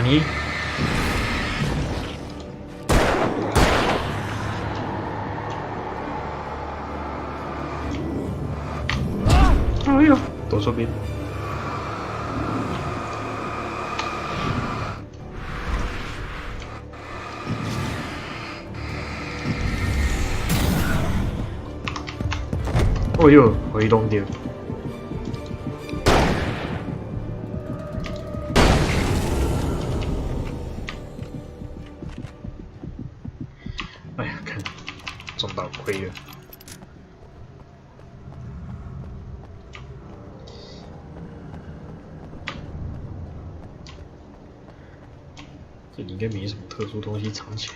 何？哎呦，躲错边。哦呦，回动掉。中到亏了。这里应该没什么特殊东西藏起来。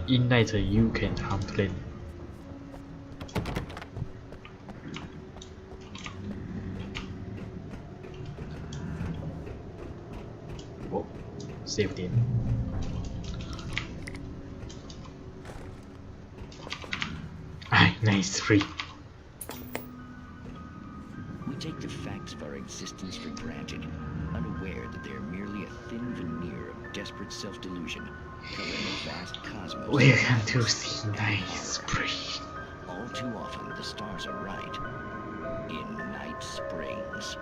In night you can complain. Oh, save点。哎 ，nice free. We take the facts of our existence for granted, unaware that they are merely a thin veneer of desperate self-delusion, covering a vast cosmos. Welcome to see nice free. All too often, the stars are right. In Night Springs.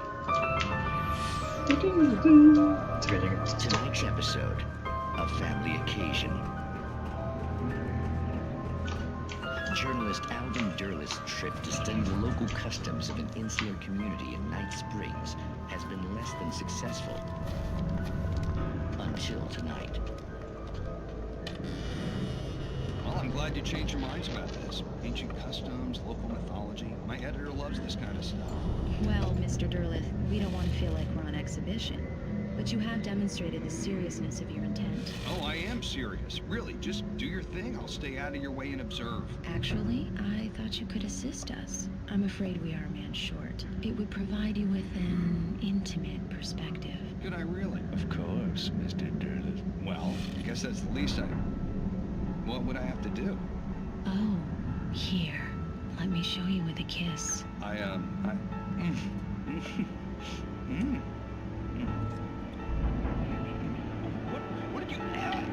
Tonight's episode, a family occasion. Journalist Alvin Durlis' trip to study the local customs of an insular community in Night Springs has been less than successful. Until tonight. Well, I'm glad you changed your minds about this. Ancient customs, local mythology. My editor loves this kind of stuff. Well, Mr. Durlith, we don't want to feel like we're on exhibition. But you have demonstrated the seriousness of your intent. Oh, I am serious. Really, just do your thing. I'll stay out of your way and observe. Actually, I thought you could assist us. I'm afraid we are a man short. It would provide you with an intimate perspective. Could I really? Of course, Mr. Durlith. Well, I guess that's the least I... What would I have to do? Oh, here. Let me show you with a kiss. What did you add?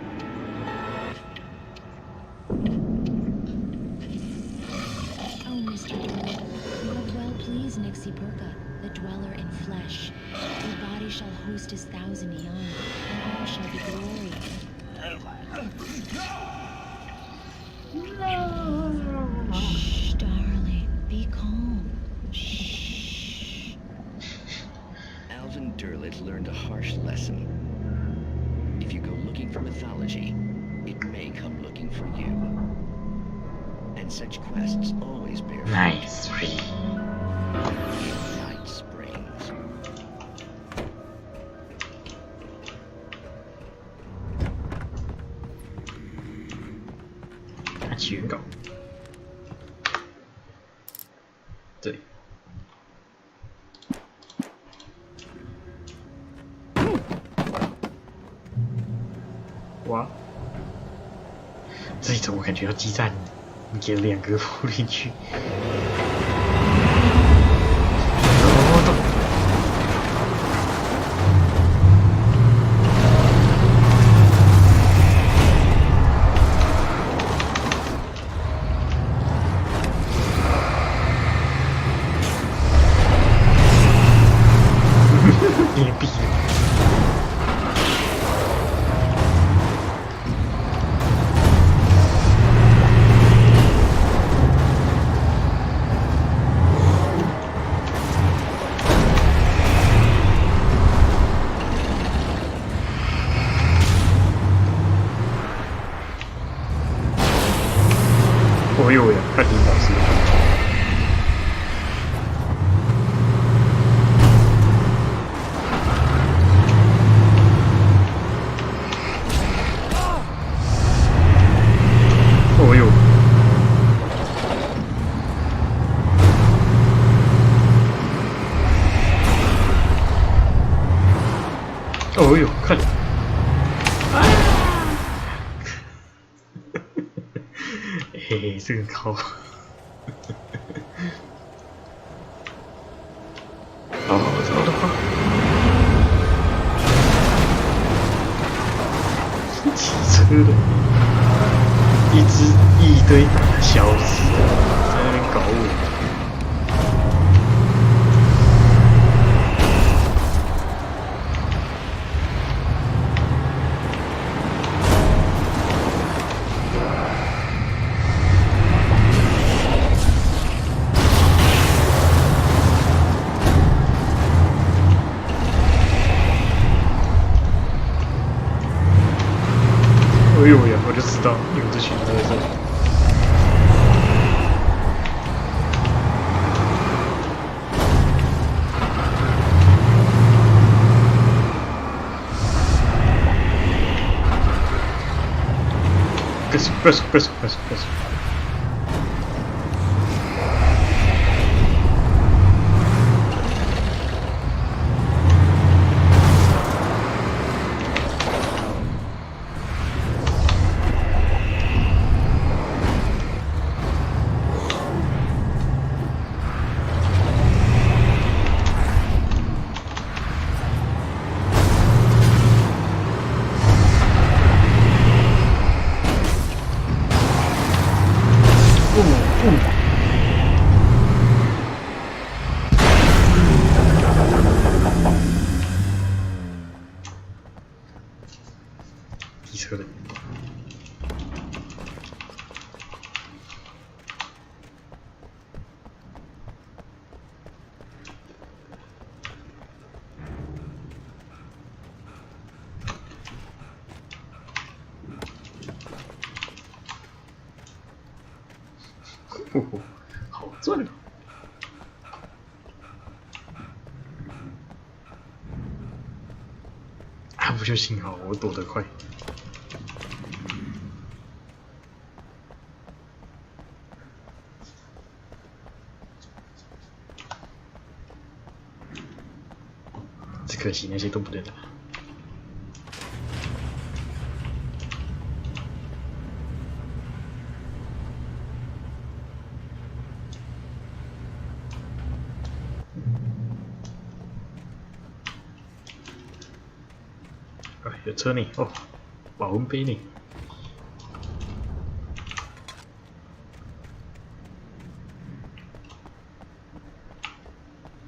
Oh, Mr. Durlith, you have well pleased Nixie Perka, the dweller in flesh. Your body shall host his 1,000 young, and all shall be glory. No! Shh, darling, be calm. Shh. Alvin Durlith learned a harsh lesson. If you go looking for mythology, it may come looking for you. And such quests always bear fruit. Nice free. Night Springs.看起原稿，这里。哇，这一种我感觉要激战，你给了2个扑进去。你闭。哦呦呀，快顶老师！哦呦！哦呦，快点！嘿嘿，这个高。走，骑车的，一堆小子在那边搞我。Preso.机车的。好赚哦！啊，不就幸好我躲得快。只可惜那些都不能打。有车呢，哦，保温杯呢。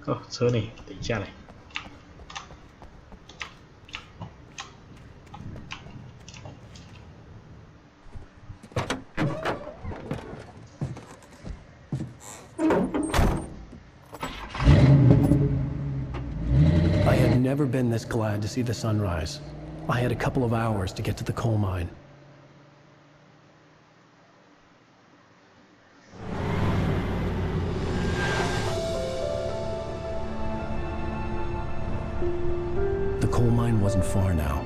哦，车呢，等一下来。I had never been this glad to see the sunrise. I had a couple of hours to get to the coal mine. The coal mine wasn't far now.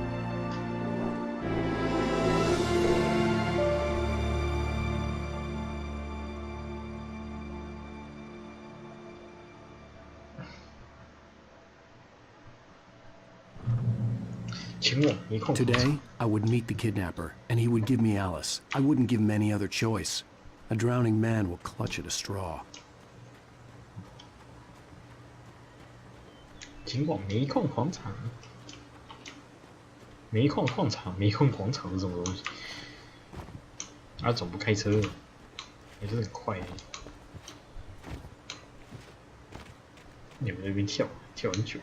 Today, I would meet the kidnapper, and he would give me Alice. I wouldn't give him any other choice. A drowning man will clutch at a straw. 前往煤矿广场。煤矿广场是什么东西？啊，总不开车，也是很快。你们那边跳很久。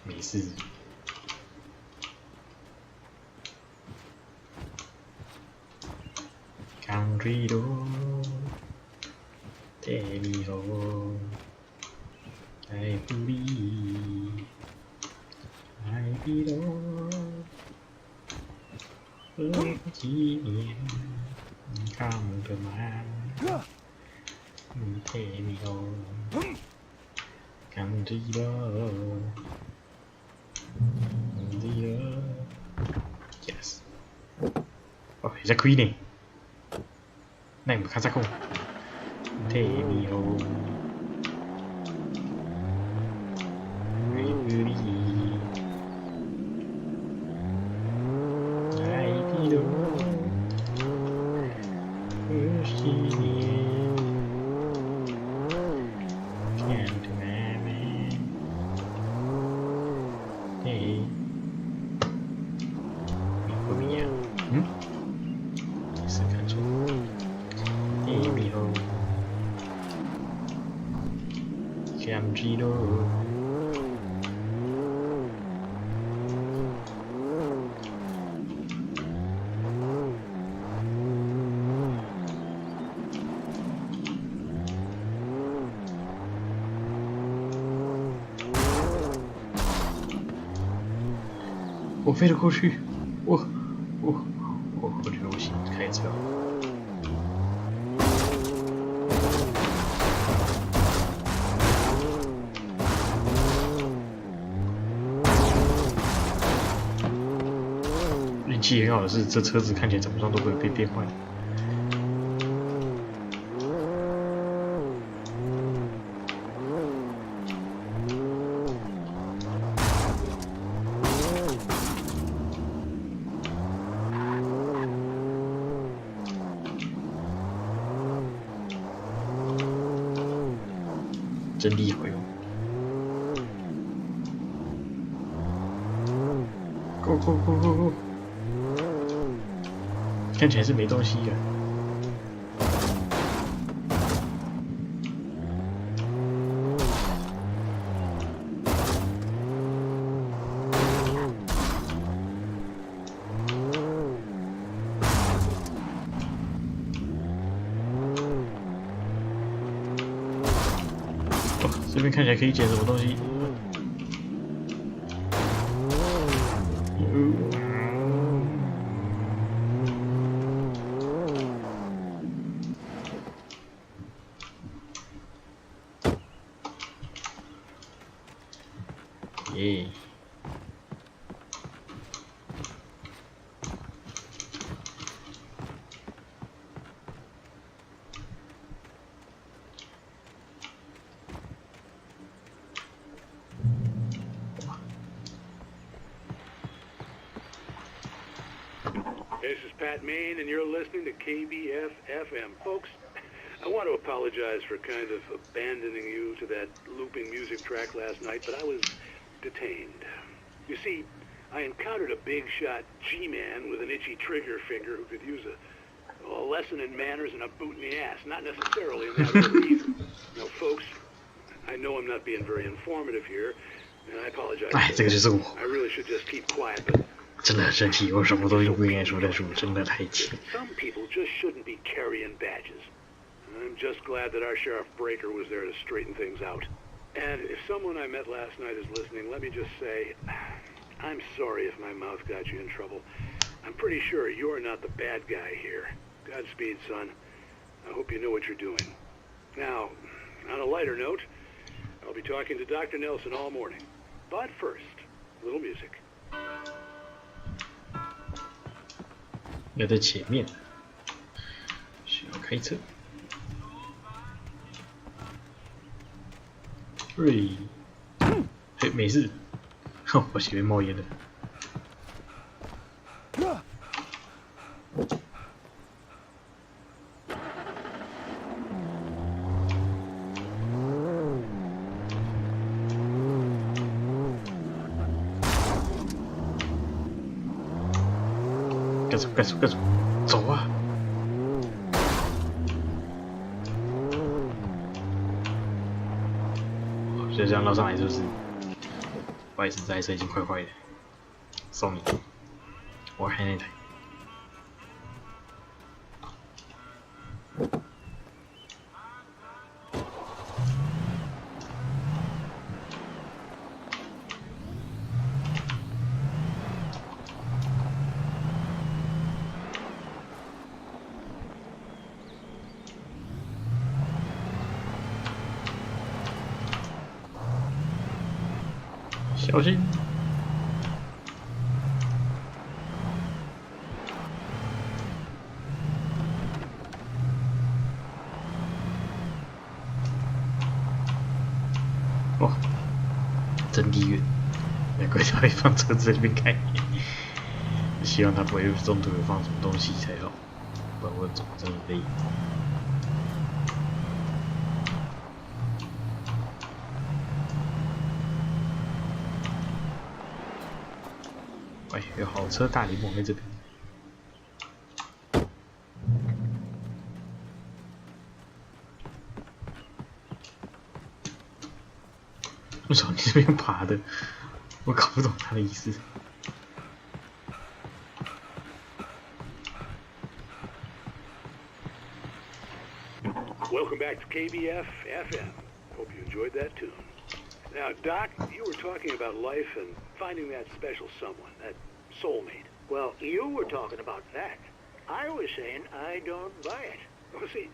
没事。Country road, take me home. I believe I belong. 纪念 come to mind. Take me home. Country road. Yes. 哦，有在开呢。那你们看这个。Take me home. I believe I belong. 纪念 come to mind. Hey. 不一样，是看错。Hey, me home. Country road. 我飞了过去，我觉得我行，开车。运气很好的是，这车子看起来怎么样都不会被变坏。真厉害哦 ！Go go go go go！ 看起来是没东西的。这边看起来可以捡什么东西？耶！This is Pat Main, and you're listening to KBF-FM. Folks, I want to apologize for kind of abandoning you to that looping music track last night, but I was detained. You see, I encountered a big-shot G-man with an itchy trigger finger who could use a lesson in manners and a boot in the ass, not necessarily in that order either. Now, folks, I know I'm not being very informative here, and I apologize. I really should just keep quiet, but... 真的很生气，我什么东西不应该说再说，真的太气。Some people just shouldn't be carrying badges. I'm just glad that our Sheriff Breaker was there to straighten things out. And if someone I met last night is listening, let me just say, I'm sorry if my mouth got you in trouble. I'm pretty sure you're not the bad guy here. Godspeed, son. I hope you know what you're doing. Now, on a lighter note, I'll be talking to Dr. Nelson all morning. But first, a little music. 要在前面，需要开车。嘿，没事，哼，我前面冒烟了。该走，走啊！就这样绕上来，是不是？不好意思，这台车已经快坏了，送你。我开那台。小心！哇，真离远，难怪他会放车子在这边开。希望他不会中途有放什么东西才好，不然我走真的累。哎，有好车大联盟在这边。为什么你这边爬的？我搞不懂他的意思。Welcome back to KBF-FM. Hope you enjoyed that tune. Now, Doc, you were talking about life and finding that special someone, that soulmate. Well, you were talking about that. I was saying I don't buy it. Well, see,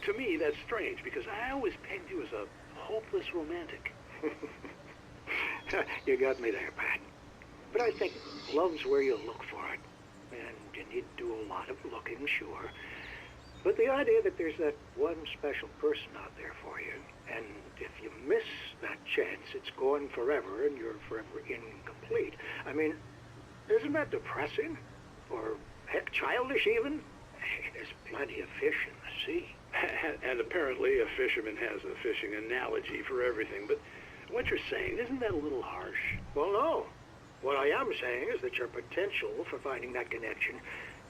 to me, that's strange, because I always pegged you as a hopeless romantic. You got me there, Pat. But I think love's where you look for it. And you need to do a lot of looking, sure. But the idea that there's that one special person out there for you, and if you miss that chance, it's gone forever and you're forever incomplete. I mean, isn't that depressing? Or, heck, childish even? There's plenty of fish in the sea. And apparently a fisherman has a fishing analogy for everything, but what you're saying, isn't that a little harsh? Well, no. What I am saying is that your potential for finding that connection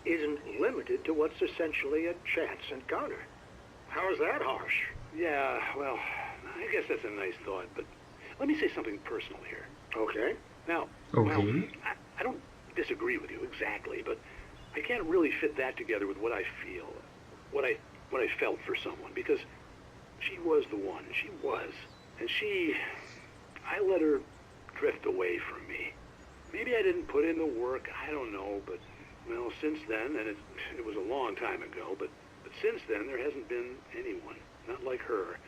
isn't limited to what's essentially a chance encounter. How is that harsh? Yeah, well, I guess that's a nice thought, but let me say something personal here. Okay. Now, I don't disagree with you exactly, but I can't really fit that together with what I feel, what I felt for someone, because she was the one. She was. And I let her drift away from me. Maybe I didn't put in the work, I don't know, but, well, since then, and it was a long time ago, but since then there hasn't been anyone, not like her.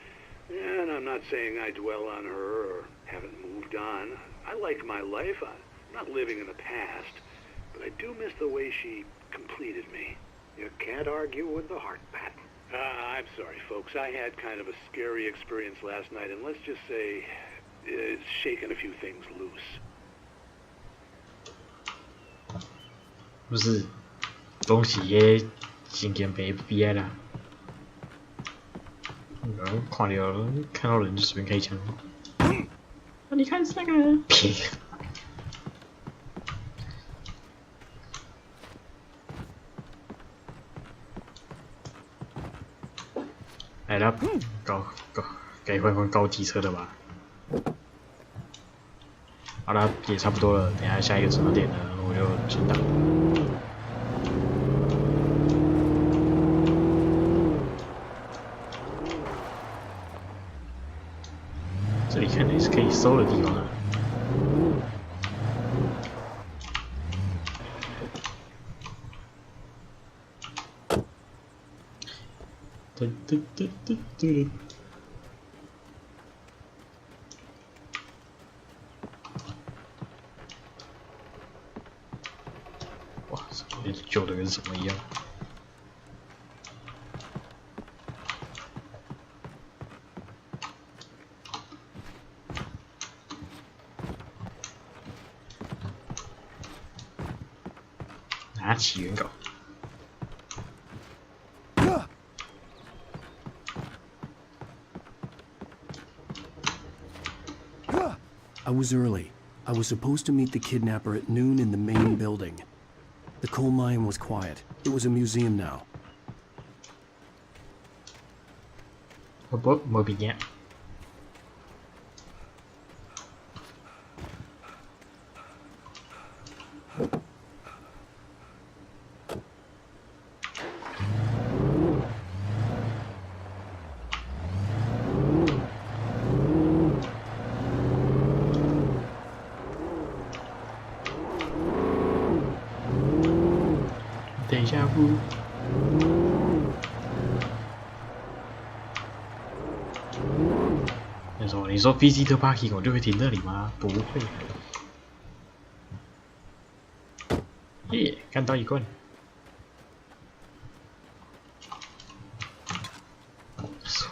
And I'm not saying I dwell on her or haven't moved on. I like my life. I'm not living in the past, but I do miss the way she completed me. You can't argue with the heart, Pat. I'm sorry, folks. I had kind of a scary experience last night, and let's just say it's shaken a few things loose. 不是，东西也真经被憋了。然后看到人就随便开枪。你看是那个人，屁！来了，该换高级车了吧？好了，也差不多了，等一下下一个转折点呢，我就进档。这里看来是可以搜的地方啊。哇，旧的跟什么一样？拿起原稿。I was early. I was supposed to meet the kidnapper at noon in the main building. The coal mine was quiet. It was a museum now. 冇變嘅。等一下不？你说 visitor parking 我就会停那里吗？不会。耶，看到一罐。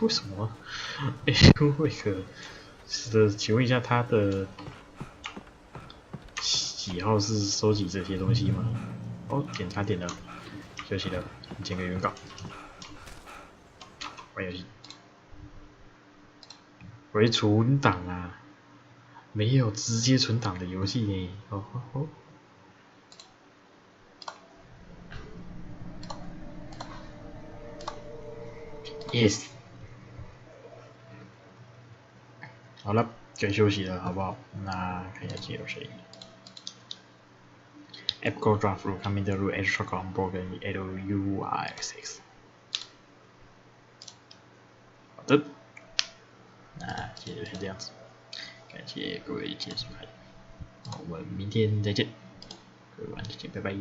为什么？为何？是的，请问一下他的喜好是收集这些东西吗？哦，点他点了，休息了，剪个原稿，玩游戏，回存档啊，没有直接存档的游戏呢，哦。Yes， 好了，该休息了，好不好？那看一下记录声音。App Go Draft Rule Coming the Rule Extra Com Broken LUI6。好的，那接着是这样子，感谢各位今天收看，我们明天再见，各位晚上见，拜拜。